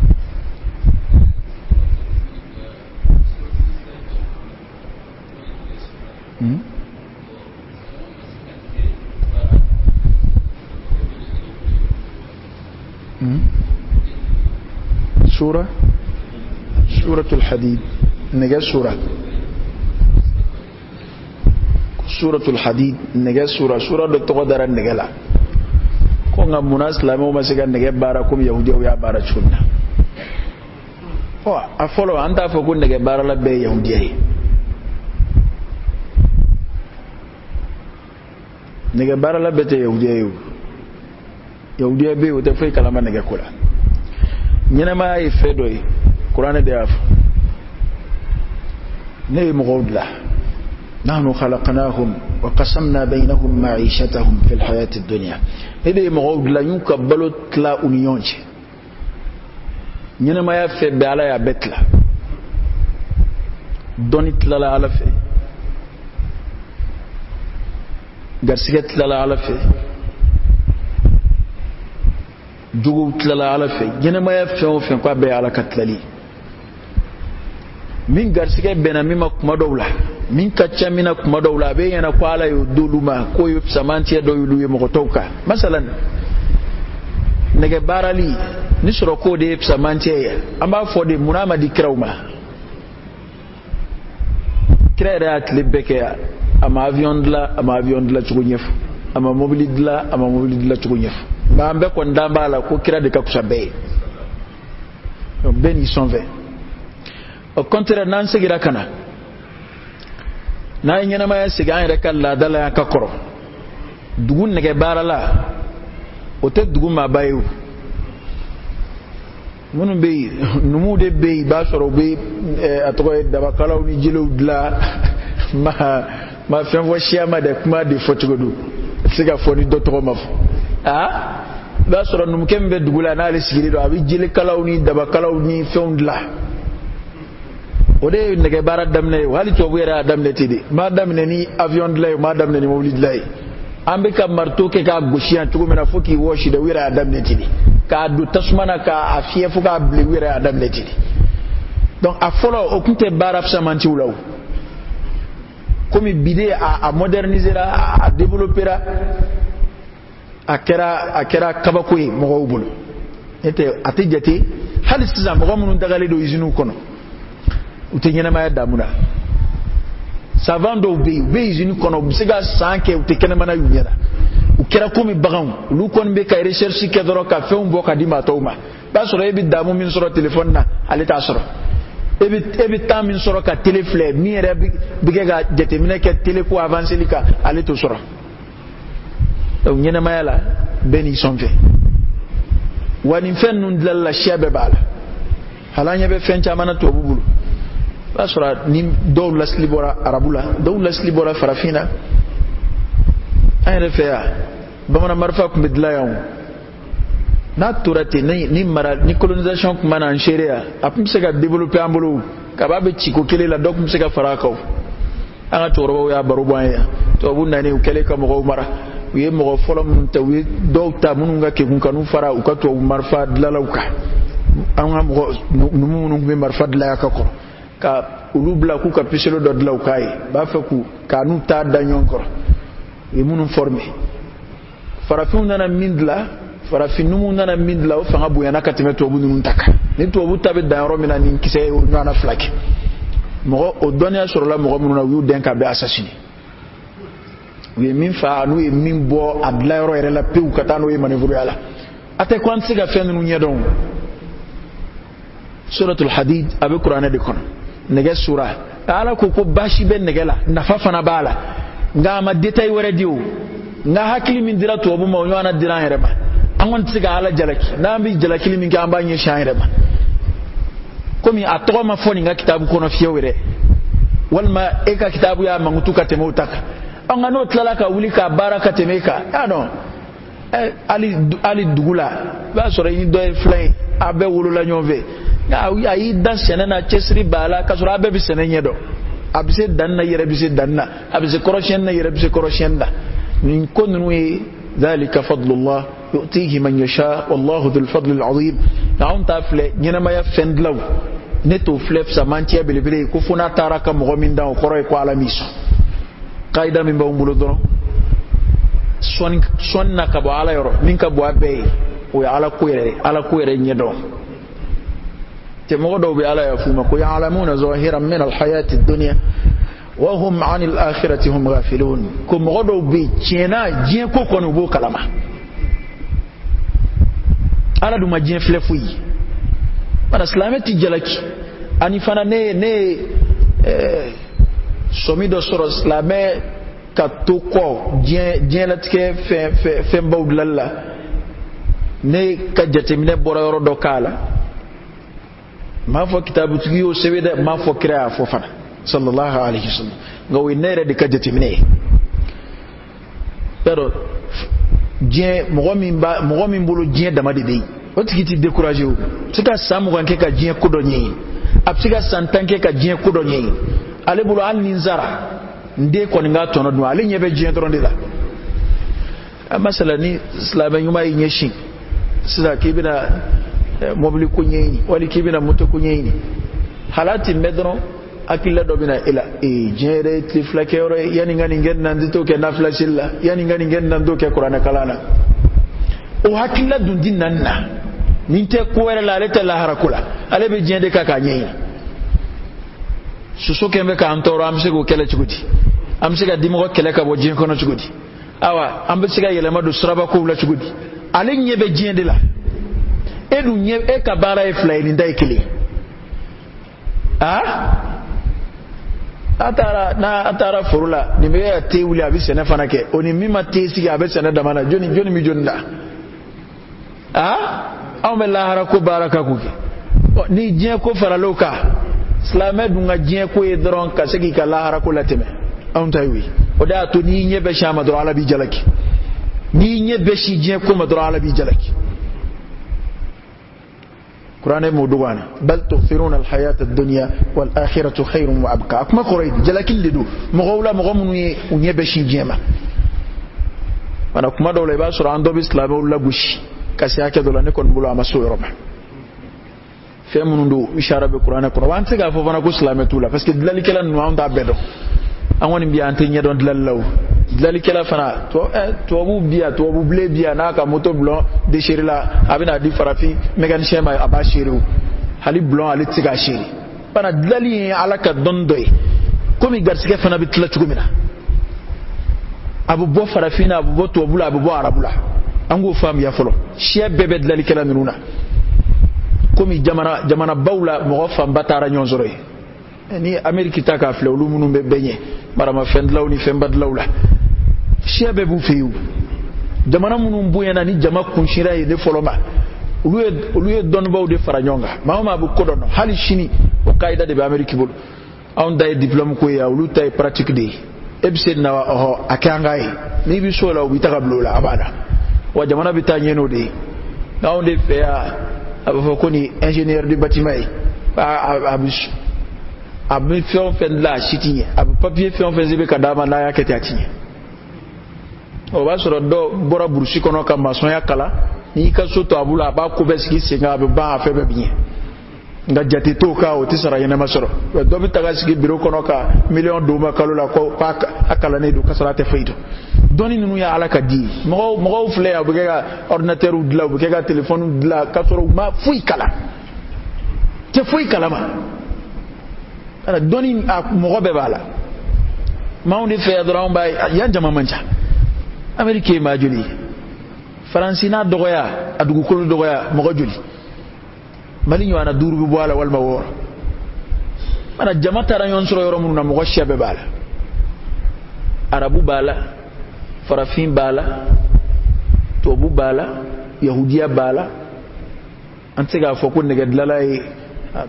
suratul hadid nege suratul hadid nege sura do tɔgɔ dara nege la ko nka munna silamɛw ma se ka nege baara komi yahudiyaw y'a baara cogo min na a fɔlɔ an t'a fɔ ko nege baara la bɛɛ ye yahudiya ye nege baara la bɛɛ tɛ yahudiya ye o yahudiya bɛ yen o tɛ foyi kalama nege ko la ɲɛnamaya ye fɛn dɔ ye kuranɛ de y'a fɔ ne ye mɔgɔw dilan nahnu khalaqnahum wa qasamna baynahum ma'ishatahum fil hayati dunya ne de ye mɔgɔw dilan y'u ka balo tila u ni ɲɔgɔn cɛ ɲɛnamaya fɛn bɛɛ ala y'a bɛɛ tila dɔnni tilala ala fɛ garisɛgɛ tilala ala fɛ jugu tilala ala fe ɲɛnamaya fɛn o fɛn k'a bɛɛ ala ka tilali min garisɛgɛ bɛnna min ma kuma dɔw la min ka ca min na kuma dɔw la a bɛ ɲɛna ko ala y'o d'olu ma k'o ye samantiya dɔ y'olu ye mɔgɔ tɔw kan masalan nɛgɛ baarali ni sɔrɔ k'o de ye samantiya ye an b'a fɔ de munna a ma di kiraw ma kira yɛrɛ y'a tile bɛɛ kɛ a ma avion dilan cogo ɲɛfɔ a ma mobili dilan cogo ɲɛfɔ nka an bɛɛ kɔni dan b'a la ko kira de ka kusa bɛɛ ye donc bɛɛ n'i sɔn fɛ au contraire n'an segira ka na n'an ye ɲɛnamaya segin an yɛrɛ ka laada la y'an ka kɔrɔ dugu nɛgɛ baara la o tɛ dugu maaba ye o minnu bɛ yen numuw de bɛ yen i b'a sɔrɔ u bɛ a tɔgɔ ye dabakalaw ni jelew dilan ma fɛn fɔ siya ma dɛ kuma de fɔ cogo do se ka fɔ ni dɔ tɔgɔ ma fɔ i b'a sɔrɔ numukɛ min bɛ dugu la n'ale sigilen don a bɛ jelekalaw ni dabakalaw ni fɛnw dilan o de ye nɛgɛ baara daminɛ ye hali tubabu yɛrɛ y'a daminɛ ten de m'a daminɛ ni avion dilan ye m'a daminɛ ni mobili dilan ye an bɛ ka marteau kɛ k'a gosi yan cogo min na fo k'i wɔsi dɛ u yɛrɛ y'a daminɛ ten de k'a don tasuma na k'a fiyɛ fo k'a bilen u yɛrɛ y'a daminɛ ten de donc a fɔlɔ o tun tɛ baara fisamantiw la o komi bi de a modernisera a développera a kɛra kabako ye mɔgɔw bolo a tɛ jate hali sisan mɔgɔ minnu dagalen don usines kɔnɔ u tɛ ɲɛnamaya damu na savant dɔw bɛ yen u bɛ usine kɔnɔ u bɛ se ka san kɛ u tɛ kɛnɛmana y'u ɲɛ la u kɛra komi baganw olu kɔni bɛ ka recherche kɛ dɔrɔn ka fɛnw bɔ ka di maa tɔw ma i b'a sɔrɔ e bɛ damu min sɔrɔ téléphone na ale t'a sɔrɔ e bɛ temps min sɔrɔ ka télé filɛ min yɛrɛ bɛ kɛ ka jateminɛ kɛ télé ko avanceli kan ale t'o sɔrɔ donc ɲɛnamaya la bɛɛ n'i sɔn fɛ wa nin fɛn ninnu dilanli la siya bɛɛ b'a la hali an ɲɛ bɛ fɛn caman na tubabu bolo i b'a sɔrɔ ni dɔw lasili bɔra arabu la dɔw lasili bɔra farafin na an yɛrɛ fɛ yan bamanan marifa tun bɛ dilan yan o n'a tora ten ni colonisation tun ma na an seere yan a tun bɛ se ka développer an bolo kaba bɛ ci ko kelen la dɔw tun bɛ se ka fara a kan an ka cɛkɔrɔbaw y'a baro bɔ an ye yan tubabu nani u kɛlen ka mɔgɔw mara u ye mɔgɔ fɔlɔ minnu ta u ye dɔw ta minnu ka kekun kanu fara u ka tubabu marifa dilanlaw kan an ka mɔgɔ numu minnu tun bɛ marifa dilan yan ka kɔrɔ ka olu bila k'u ka piselo dɔ dilan u k'a ye b'a fɛ k'a n'u ta da ɲɔgɔn kɔrɔ u ye minnu former farafinw nana min dilan farafin numuw nana min dilan o fanga bonyana ka tɛmɛ tubabu ninnu ta kan ni tubabu ta bɛ dan yɔrɔ min na ni kisɛ ye o ɲɔgɔnna fila kɛ mɔgɔ o dɔnniya sɔrɔla mɔgɔ minnu na u y'u den ka bɛɛ assassiné u ye min fa n'u ye min bɔ a dilan yɔrɔ yɛrɛ la pewu ka taa n'o ye manœuvre la a tɛ ko an tɛ se ka fɛn ninnu ɲɛdɔn suratul hadid a bɛ kuranɛ de kɔnɔ nɛgɛ sura ala ko baasi bɛ nɛgɛ la nafa fana b'a la nka a ma détail wɛrɛ di o nka hakili min dira tubabu ma o ɲɔgɔnna dira an yɛrɛ ma an kɔni tɛ se ka ala jalaki n'an bɛ jalakili min kɛ an b'a ɲɛsin an yɛrɛ ma komi a tɔgɔ ma fɔ nin ka kitabu kɔnɔ fiyewu yɛrɛ walima e ka kitabu y'a mankutu ka tɛmɛ o ta kan nka n'o tilala ka wuli k'a baara ka tɛmɛ e kan y'a dɔn hali dugu la i b'a sɔrɔ i ni dɔ ye filan ye a bɛɛ wolola ɲɔgɔn fɛ a y'i da sɛnɛ na cɛsiri b'a la k'a sɔrɔ a bɛɛ bɛ sɛnɛ ɲɛ dɔn a bɛ se danni na yɛrɛ bɛ se danni na a bɛ se kɔrɔsiyɛnni na yɛrɛ bɛ se kɔrɔsiyɛnni na nin ko ninnu ye dhalika fadlullah yu'tihi man yasha wallahu dhul fadli al-azim anw ta filɛ ɲɛnamaya fɛn dilaw ne t'o filɛ fisamantiya belebele ye ko fo n'a taara ka mɔgɔ min dan o kɔrɔ ye ko ala m'i sɔn kaida min b'anw bolo dɔrɔn sɔnni na ka bɔ ala yɔrɔ min ka bɔ a bɛɛ ye o ye ala ko yɛrɛ ɲɛdɔn te mɔgɔ dɔw bɛ ala yafu ma ko ya'lamuna zahiran min al-hayati ad-dunya wa hum 'an al-akhirati hum ghafilun ko mɔgɔ dɔw bɛ tiɲɛna diɲɛ ko kɔni u b'o kalama ala dun ma diɲɛ filɛ foyi mana silamɛ ti jalaki ani fana ne sɔmi dɔ sɔrɔ silamɛ ka to kɔ diɲɛlatigɛ fɛnbaw dilanli la ne ka jateminɛ bɔra yɔrɔ dɔ k'a la m'a fɔ kitabutigi y'o sɛbɛn dɛ m'a fɔ kira y'a fɔ fana sallallahu alaihi wasallam nka o ye ne yɛrɛ de ka jateminɛ ye yɔrɔ diɲɛ mɔgɔ min bolo diɲɛ dama de bɛ yen o tigi ti découragé o a bɛ se ka san 20 kɛ ka diɲɛ ko dɔ ɲɛɲini a bɛ se ka san 10 kɛ ka diɲɛ ko dɔ ɲɛɲini ale bolo hali ni n sara n den kɔni ka tɔnɔ dun ale ɲɛ bɛ diɲɛ dɔrɔn de la masala ni silamɛ ɲuman y'i ɲɛsin sida kibina mobili kunyeni wali kibina moto kunyeni halati medron akilla do bina ila jere tiflakero yani ngani ngen nan dito ke nafla silla yani ngani ngen nan do ke qur'ana kalana o hakilla dundin nan na ninte ko wala la leta la harakula ale be jende ka kanyi suso kembe ka antoro amse go kele chugudi amse ga dimo kele ka bo jin kono chugudi awa ambe siga yele madu sraba ko wala chugudi ale nyebe jende la edu nye e ka bara e fly ni ndai kili atara furula ni me ya te wuli abi sene fana ke oni mima te siga abi sene da mana joni mi jonda aw me lahara ko baraka ku ni jien ko faraloka islamé dunga jien ko e dron ka segi ka lahara ko lateme on taywi o da to ni nyebe shama do ala bi jalaki ni nyebe shi jien ko ma do ala bi jalaki قرآن مودوانا بل تؤثرون الحياة الدنيا والآخرة خير وأبقى أكما قريد جلكين لدو مغولا مغمنوية ونيبشي جيما وانا كما دولا يباسر عن دوب إسلامي ولا بوشي كسياكي دولا نكون بلو أمسوي ربع فيمنون دو إشارة بقرآن قرآن وانسي غافو فانا كو إسلامي تولا فاسكي دلالي كلا نوان دابدو أواني بيا أنتي نيدون دلالو dlali kala fana to abu biya to abu ble biya na ka moto blanc déchiré la abina di farafi mécanicien ma abashiri hali blanc ali tiga shiri bana dlali ala ka dondoy komi garsike fana bitla chugumina abu bo farafina abu bo to bula abu bo arabula ango fam ya folo shie bebe dlali kala nuna komi jamana bawla mo fam batara nyonzoroy ni ameriki taka fle lu munu be benye marama fendlaw ni fembad lawla shebe bu fiyu jamana munu mbuyena ni jama kunshira ye de foloma uluye don baw de faranyonga mama bu kodono hali shini o kaida de be ameriki bulu on day diplôme ko ya ulu tay pratique de ebse na ho akangai ni bi sola bi takablo la abada wa jamana bi tanyeno de na on de fe ya abo ko ni ingénieur du bâtiment abu fion fen la shitinye abu papier fion fen zibe kadama na ya kete atinye o ba soro do bora burusi kono ka mason ya kala ni ka soto abula ba ko beski singa abu ba afe be bien nga jati to ka o tisara yena masoro do bi taga sigi biro kono ka million do ma kalola ko pa akala ne do kasara te faydo doni nunu ya ala ka di mo fle abu ga ordinateur ou dla abu ga téléphone ou dla kasoro ma fuy kala te fuy kala ma ana doni mo be bala mawni fe dron bay ya jama mancha amerike ma juli francina dogoya adugu ko dogoya mo juli mali ñu ana duru bu wala wal ma wor ana jama tara yon soro yoro mun na mo shebe bala arabu bala farafin bala tobu bala yahudiya bala antega foko ne gadlalay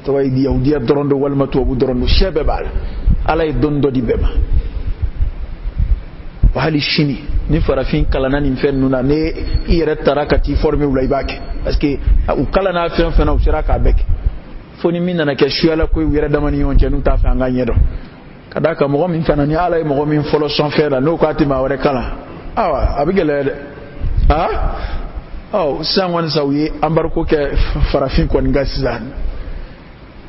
to way di yahudiya dorondo wal ma tobu dorondo shebe bala alay dondo di beba wali shini ni farafin kalana ni fennuna ne ire tarakati forme ulay bake parce que u kalana fena usiraka beke foni minna na ke shuala ko wira damani yonje nu ta fa nganyedo kadaka mo min fana ni alay mo min folo son fera no ko atima wore kala awa abigele sanwan sawi ambarko ke farafin ko ngasizan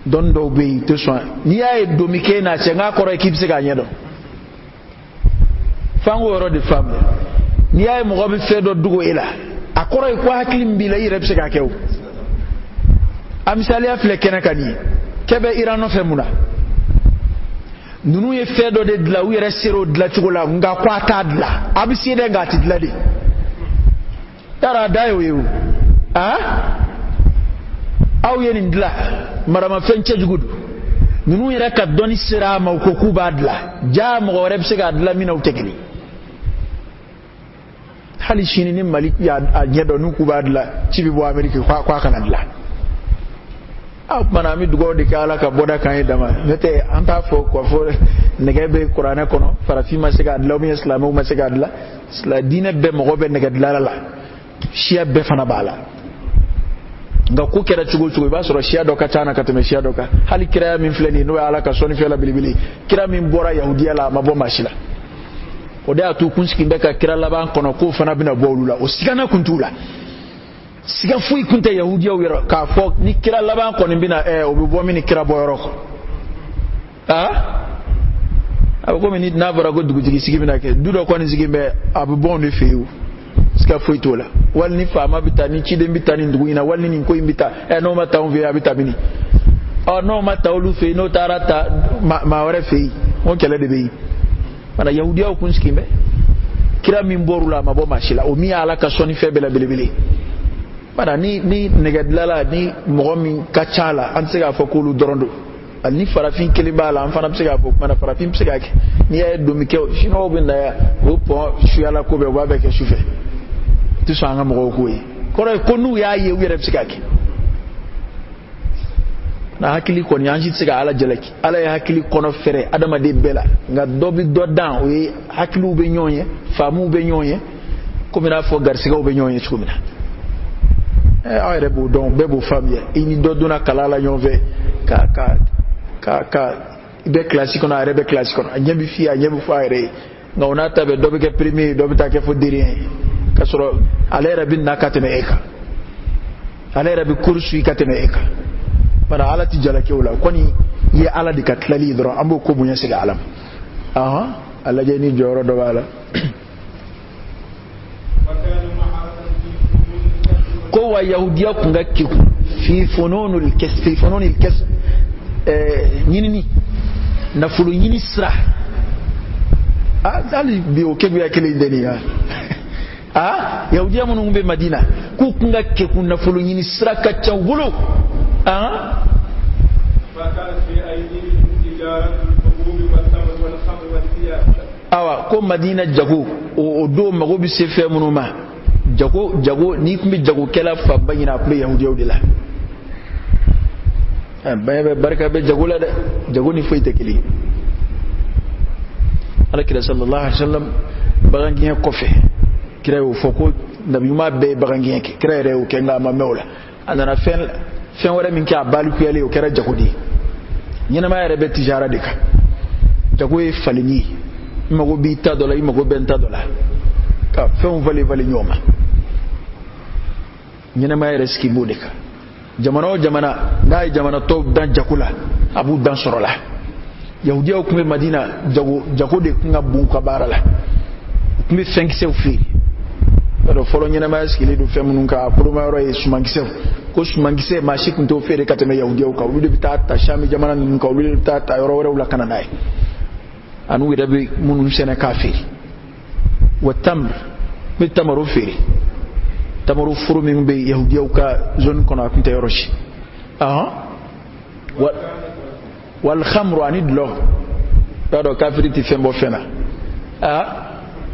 dondo be to so ni ay domike na chenga ko équipe se ganyedo fango woro de famille ni ay mo gobe fedo dugo ila akoro ko haklim bi la yireb se ga kew amsali afle kenakani kebe irano femuna nunu ye fedo de dla wire sero dla chugula nga kwata dla abisi de ngati dla de tara dayo yewu aw yenin dla marama fenche jugudu nunu yere ka doni sira ma ko kuba dla jam go reb se ga dla mina utekeli hali shini ni malik ya nyedo nu kuba dla cibi bo amerika kwa kana dla aw manami dugo de kala ka boda kan dama mete anta fo ko fo negebe qur'ana kono farafi ma se ga dla mi islamu ma se ga dla la dine be mo be nega dla la shia be fana bala nga ku kera chugo ba soro shia doka tana kateme shia doka hali kira min fleni no ala ka soni fela bilibili kira min bora yahudiya la mabo mashila o da tu kunski ndaka kira la ban kono ko fana bina bolula o sigana kuntula siga fui kunta yahudiya wira ka fo ni kira laban ko ni bina obi bo mi ni kira boyoro ko abu mi ni na bara go dugu jigi sigi bina ke dudo ko ni sigi be abu bon ni feyu siga fui tola wal ni fama bitani chide bitani ndugu ina wal ni ko imbita no mata on via bitamini no mata olu fe no tarata ma wara fe on kele de be mana yahudiya ko kun sikimbe kira min borula mabo mashila o mi ala ka soni fe bela belebele mana ni negadlala ni mogomi kachala ansega fo ko lu dorondo ani farafin kelibala an fana psega fo mana farafin psega ke ni ya domi ke shino binda ya o po shuyala ko be wa be ke shufe tu so anga mogo ko yi ko nu ya ye wi re psega ke na hakili ko ni anji psega ala jeleki ala ya hakili kono fere adama de bela nga dobi dodan o yi hakili be nyonye famu be nyonye ko mina fo garsiga be nyonye chukumina ayre bu don bebo famille ini doduna kalala nyove ka be classique na rebe classique na nyambi fi nyambi faire nga onata be dobe ke premier dobe ta ke fo dirien ka soro alera bin nakatene eka alera bi kursu katene eka para ala ti jala ke wala koni ye ala di katlali dro ambo ko bunya siga alam alla je ni joro do wala ko wa yahudiya kunga kiku fi fununul kasb nyini na fulu nyini sra dali bi o kegu ya kele ndeni yahudiya mun ngbe madina ku kunga kiku na fulu nyini sra ka chawulu awa ko madina jago o do mago bi se fe munuma jago ni kumbi jago kela fa bayinaple yahudi la baye barka be jago la de jago ni fayte kili ala kira sallallahu alaihi wasallam bagangi ko fe kira o foko nabi ma be bagangi ke kira rew ke nga ma mewla andana fen wara min ka balu ko yele o kira jago di nyina ma yare be tijara de ka jago e falini mago bi ta dola mago benta dola ka fen vale nyoma nyina ma yare ski budeka jamana dai jamana to dan jakula abu dan sorola yahudiya ko madina jago de kunga bun ka barala mi fengse fi do folo nyina ma ski le do femunun ka promaro e sumangise ko sumangise ma shi kunto fere katame yahudiya ka wulu bita ta shami jamana nun ka wulu bita ta yoro wore wala kana dai anu wi dabi munun sene kafiri wa tamr mi tamaru fere tamaru furu min be yahudiya ka zone kono akunta yoroshi wal khamru anidlo do kafiri ti fembo fena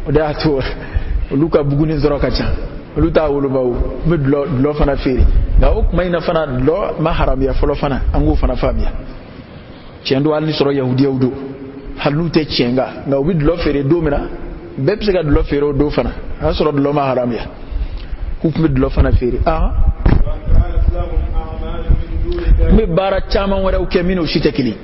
oda to luka buguni zoro kacha luta wulu bawo midlo fana fere ga ok mayna fana lo ma haram ya folo fana angu fana famia chendo alni soro yahudiya udo halute chenga na widlo fere do mina bebse ga do fere do fana asoro do ma haram ya hukumu do fana fere mi bara chama wala uke mino shitakili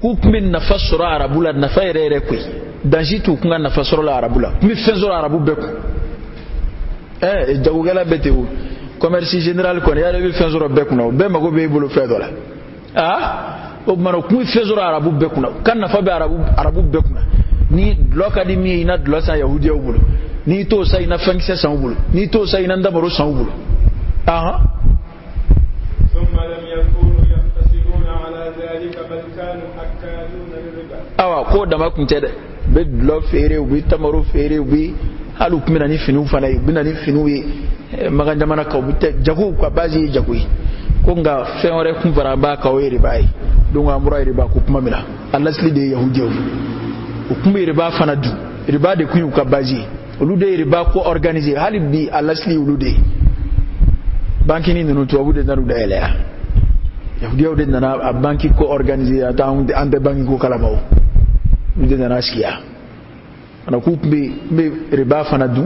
hukumu nafasura arabula nafaire kwe danjitu kunga nafasura arabula mi fenzora arabu beku jagugala betewu commerce général ko ya rebi fenzora beku no be mago be bulu fedola o mano ku fenzora arabu beku no kan nafa be arabu beku ni lokadi mi ina dlosa yahudiya bulu ni to sai na fangse san bulu ni to sai na ndabaro san bulu ثم لم يكونوا يقتصرون على ذلك بل كانوا أكالون للربا ko da makun tede be lo fere wi tamaro fere wi halu kumina ni finu fana bina ni finu wi maganda mana ka bute jago kwa bazi jago ko nga fenore kun fara ba ka were bai don amura riba ko kuma mina Allah sli de yahudiya ko kuma riba fana du riba de kun ka bazi ulude riba ko organiser halibi Allah sli ulude banki ni nunu to abude naru da elea yahudiya de na banki ko organiser ata ande banki ko kala bawo ulude na askiya ana ku be riba fana du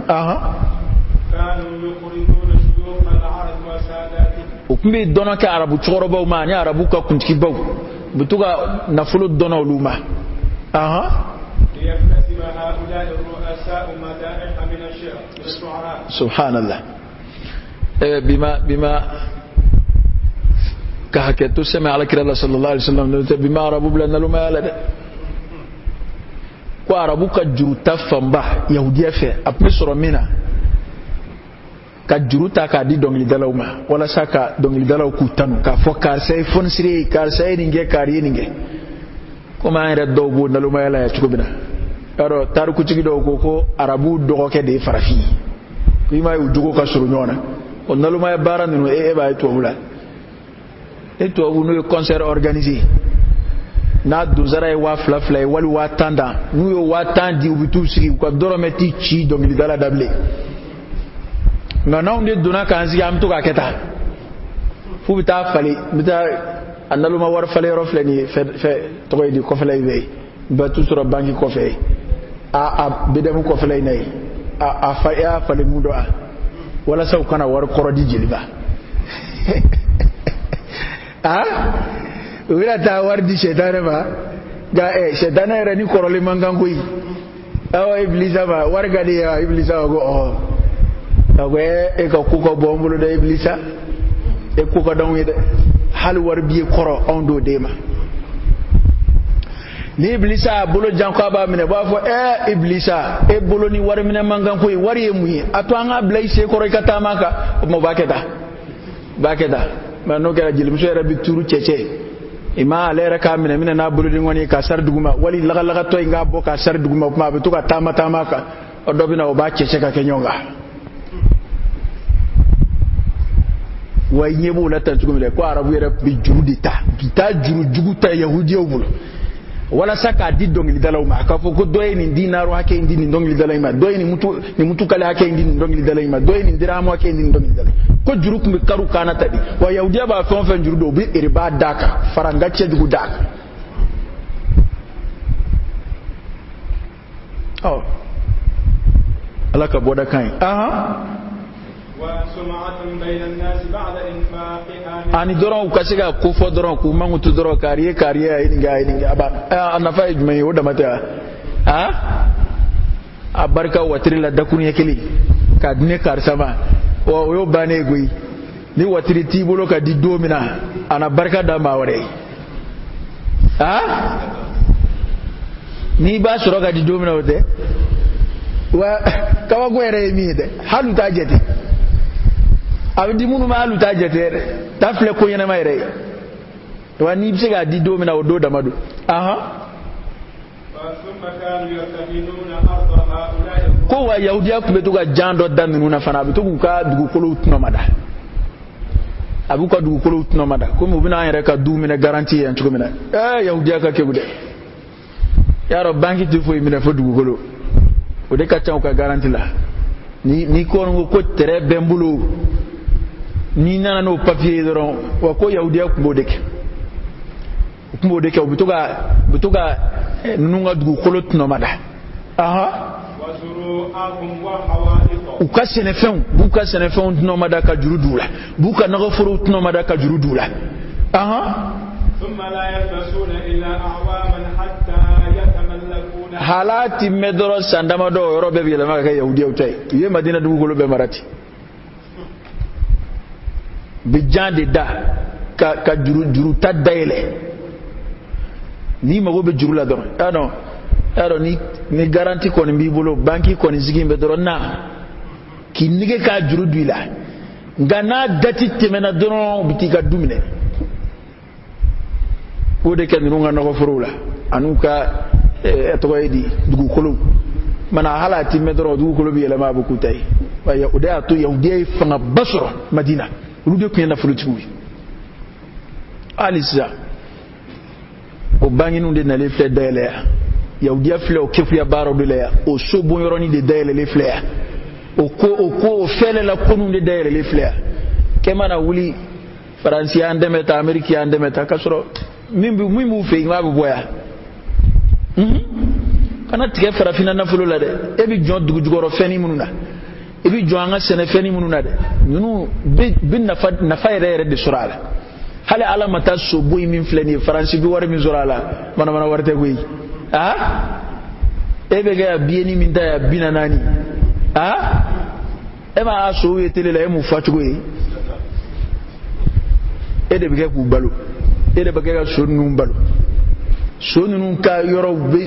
كانوا يقرضون شيوخ العرب وساداتهم وكمي دونا كعرب تشوربا وما ني عربو كنتي باو بتوغا نفلو دونا ولوما ليكتسب هؤلاء ورؤساء مدائح من الشعراء. سبحان الله. بما كحكيت سمع على كرا الله صلى الله عليه وسلم بما عربوا بلنا لما يلد ko arabu ka juru ta famba yahudiya fɛ a tun bɛ sɔrɔ min na ka juru ta k'a di dɔnkilidalaw ma walasa ka dɔnkilidalaw k'u tanu k'a fɔ karisa ye fɔnisire ye karisa ye nin kɛ kari ye nin kɛ komi an yɛrɛ dɔw b'o nalomaya la yan cogo min na yarɔ tarikutigi dɔw ko arabu dɔgɔkɛ de ye farafin ye ko i m'a ye u jogo ka surun ɲɔgɔn na o nalomaya baara ninnu e b'a ye tubabu la e tubabu n'u ye concert organisé n'a donzara ye 2000 ye wali 10 dan n'u ye 10 di u bɛ t'u sigi u ka dɔrɔmɛ ti ci dɔnkilidala da bilen nka n'anw de donna k'an sigi an bɛ to k'a kɛ tan f'u bɛ taa falen n bɛ taa a naloma wari falen yɔrɔ filɛ nin ye fɛ tɔgɔ ye di kɔfɛla in bɛ yen n bɛ t'u sɔrɔ banki kɔfɛ ye a BDM kɔfɛla in na ye e y'a falen mun dɔn a walasa u kana wari kɔrɔ di jeliba u bɛna taa wari di sɛtanɛ ma nka sɛtanɛ yɛrɛ ni kɔrɔlen man kan koyi awɔ ibilisa ma wari ka di ye wa ibilisa ma ko a ko e ka ko ka bɔ n bolo dɛ ibilisa e ko ka d'anw ye dɛ hali wari b'i ye kɔrɔ anw t'o d'e ma ni ibilisa y'a bolo jan ko a b'a minɛ b'a fɔ ibilisa e bolo ni wari minɛ man kan koyi wari ye mun ye a to an ka bila i sen kɔrɔ i ka taama kan o tuma u b'a kɛ tan mɛ n'o kɛra jelimuso yɛrɛ bɛ tuuru cɛcɛ ima ale yɛrɛ k'a minɛ n'a bolo ni ŋɔni k'a sari duguma wali lagalagatɔ in k'a bɔ k'a sari duguma o tuma a bɛ to ka taama kan o dɔ bɛ na o b'a cɛcɛ ka kɛ ɲɔgɔn kan wa i ɲɛ b'o la tan cogo min dɛ ko arabu yɛrɛ bɛ juru de ta bi taa juru jugu ta yahudiyaw bolo walasa k'a di dɔnkilidalaw ma a k'a fɔ ko dɔ ye nin dinaro hakɛ in di nin dɔnkilidala in ma dɔ ye nin mutukale hakɛ in di nin dɔnkilidala in ma dɔ ye nin dirhamu hakɛ in di nin dɔnkilidala ko juru tun bɛ kari u kan na ta de wa yahudiya b'a fɛn o fɛn juru don u bɛ riba d'a kan faranga cɛjugu d'a kan ala ka bɔda kan ye ani dɔrɔn u ka se ka ko fɔ dɔrɔn k'u mankutu dɔrɔn kariye a ye nin kɛ a nafa ye jumɛn ye o dama tɛ a barika watiri la dakuruɲɛ kelen k'a di ne karisa ma o y'o bannen ye koyi ni watiri t'i bolo ka di don min na a na barika da maa wɛrɛ ye n'i b'a sɔrɔ ka di don min na o tɛ wa kabako yɛrɛ ye min ye dɛ hali u t'a jate a bɛ di minnu ma hali u t'a jate yɛrɛ t'a filɛ ko ɲɛnama yɛrɛ ye wa n'i bɛ se k'a di don min na o don dama don ko wa yahudiya tun bɛ to ka jan dɔ da ninnu na fana a bɛ to k'u ka dugukolow tɔnɔmada a b'u ka dugukolow tɔnɔmada komi u bɛna an yɛrɛ ka duw minɛ garanti yan cogo min na yahudiya ka kɛw dɛ yarɔ banki tɛ foyi minɛ fo dugukolo o de ka ca u ka garanti la ni ko tɛrɛ bɛ n bolo n'i nana n'o papiye ye dɔrɔn wa ko yahudiya tun b'o de kɛ u bɛ to ka ninnu ka dugukolo tɔnɔmada u ka sɛnɛfɛnw tɔnɔmada ka juru d'u la b'u ka nɔgɔforow tɔnɔmada ka juru d'u la halati mɛ dɔrɔn san damadɔ o yɔrɔ bɛɛ bɛ yɛlɛma ka kɛ yahudiyaw ta ye u ye madina dugukolo bɛɛ mara ten bi jan de da ka juru ta dayɛlɛ n'i mago bɛ juru la dɔrɔn y'a dɔn ni garanti kɔni b'i bolo banki kɔni sigi bɛ dɔrɔn na k'i nege k'a juru don i la nka n'a dati tɛmɛna dɔrɔn u bɛ t'i ka du minɛ o de kɛ ninnu ka nɔgɔforow la an'u ka tɔgɔ ye di dugukolow mana hali a ti mɛn dɔrɔn dugukolo bɛ yɛlɛma a bɛ k'u ta ye o de y'a to yahudiya ye fangaba sɔrɔ madina olu de tun ye nafolotigiw ye hali sisan o bankininw de nalen filɛ dayɛlɛ yan yahudiya filɛ o kɛfuya baaraw de la yan o so bonyɔrɔnin de dayɛlɛlen filɛ yan o fɛlɛla koninw de dayɛlɛlen filɛ yan kɛ mana wuli faransi y'an dɛmɛ ta ameriki y'an dɛmɛ ta k'a sɔrɔ min b'u fɛ yen k'a bɛ bɔ yan kana tigɛ farafinna nafolo la dɛ e bɛ jɔn dugujukɔrɔ fɛnnin minnu na i bɛ jɔn an ka sɛnɛfɛnnin minnu na dɛ ninnu bɛ nafa yɛrɛ de sɔrɔ a la hali ala ma taa sobo in min filɛ nin ye faransi bɛ wari min sɔrɔ a la manamana wari tɛ koyi ebe ga bieni min da ya binanani ema aso yetele la emu fatugo ede be ku balo ede be ga so nun balo so nun ka yoro be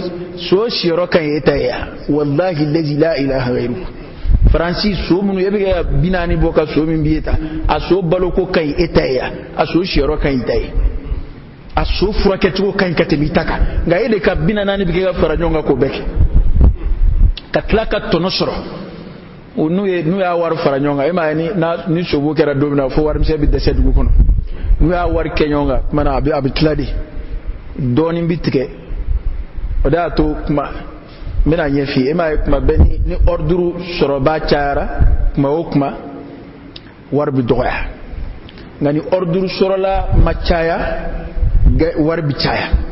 so shiro kan yetaya wallahi allazi la ilaha ghairu Francis so munu yebe ga binani boka so min bieta aso balo ko kan yetaya aso shiro kan yetaya aso furaketu kan katemitaka ga ede ka binanani be ga faranjonga ko beke katlaka tonosoro nu ya war faranyonga ema ni sobo kera domina fo war mse bi dese dugu kono nu ya war kenyonga mana abi tladi doni bitike oda to kuma mena nyefi ema kuma beni ni orduru soroba chara kuma okuma war bi doya ngani orduru sorola machaya war bi chaya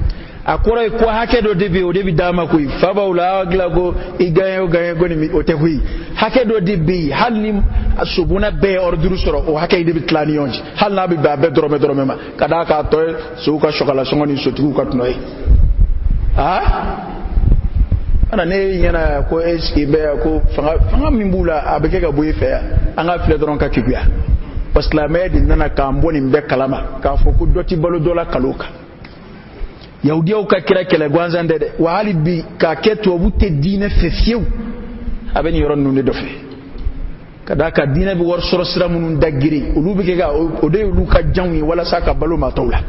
akora ko hake do debi dama ko faba ula aglago igayo gayo ni o te hui hake do debi halni asubuna be orduru soro o hake debi tlani yonji halna bi ba be drome ma kada ka to suka shokala songoni sotu ka tunoy ana ne yana ko eski be ko fanga mimbula abeke ga boye fe anga fle dron ka kibya parce que la mede nana ka mboni mbe kalama ka fo ku doti balo dola kaloka Yahudiya ka kira kele gwanzan dede wa hali bi ka keto bute dine fefiu abeni yoron nunde dofe kada ka dine bi wor soro sira munun dagiri ulu bi ga ode ulu ka janwi wala saka balo ma tawla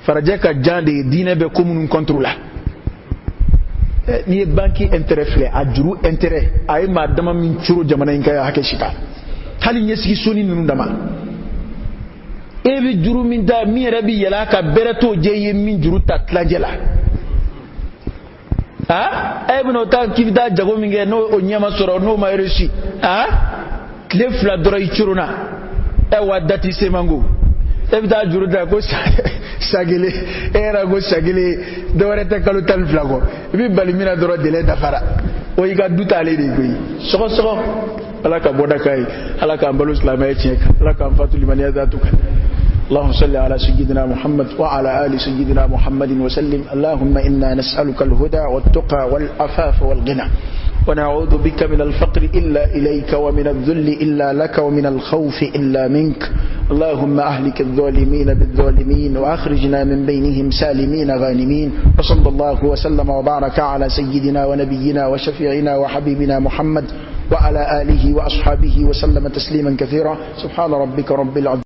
faraje ka jande dine be komunun contrôla ni banki intérêt fle ajuru intérêt ay ma dama min churu jamana inka hake shika hali nyesi soni nunun dama ebi juru min da mi rabi yala ka bereto je min juru tatlajela ebno ta kivida jago minge no onyama soro no ma reshi kle fla doro ichuruna wadati semango ebi da juru da ko sagele era go sagele dore ta kalu tal flago ebi balimina doro dele da fara o yiga dutale de goyi soko alaka boda kai alaka ambalu islamay cheka alaka amfatu limaniya zatuka اللهم صل على سيدنا محمد وعلى آل سيدنا محمد وسلم اللهم إنا نسألك الهدى والتقى والعفاف والغنى ونعوذ بك من الفقر إلا إليك ومن الذل إلا لك ومن الخوف إلا منك اللهم أهلك الظالمين بالظالمين وأخرجنا من بينهم سالمين غانمين وصلى الله وسلم وبارك على سيدنا ونبينا وشفيعنا وحبيبنا محمد وعلى آله وأصحابه وسلم تسليما كثيرا سبحان ربك رب العزة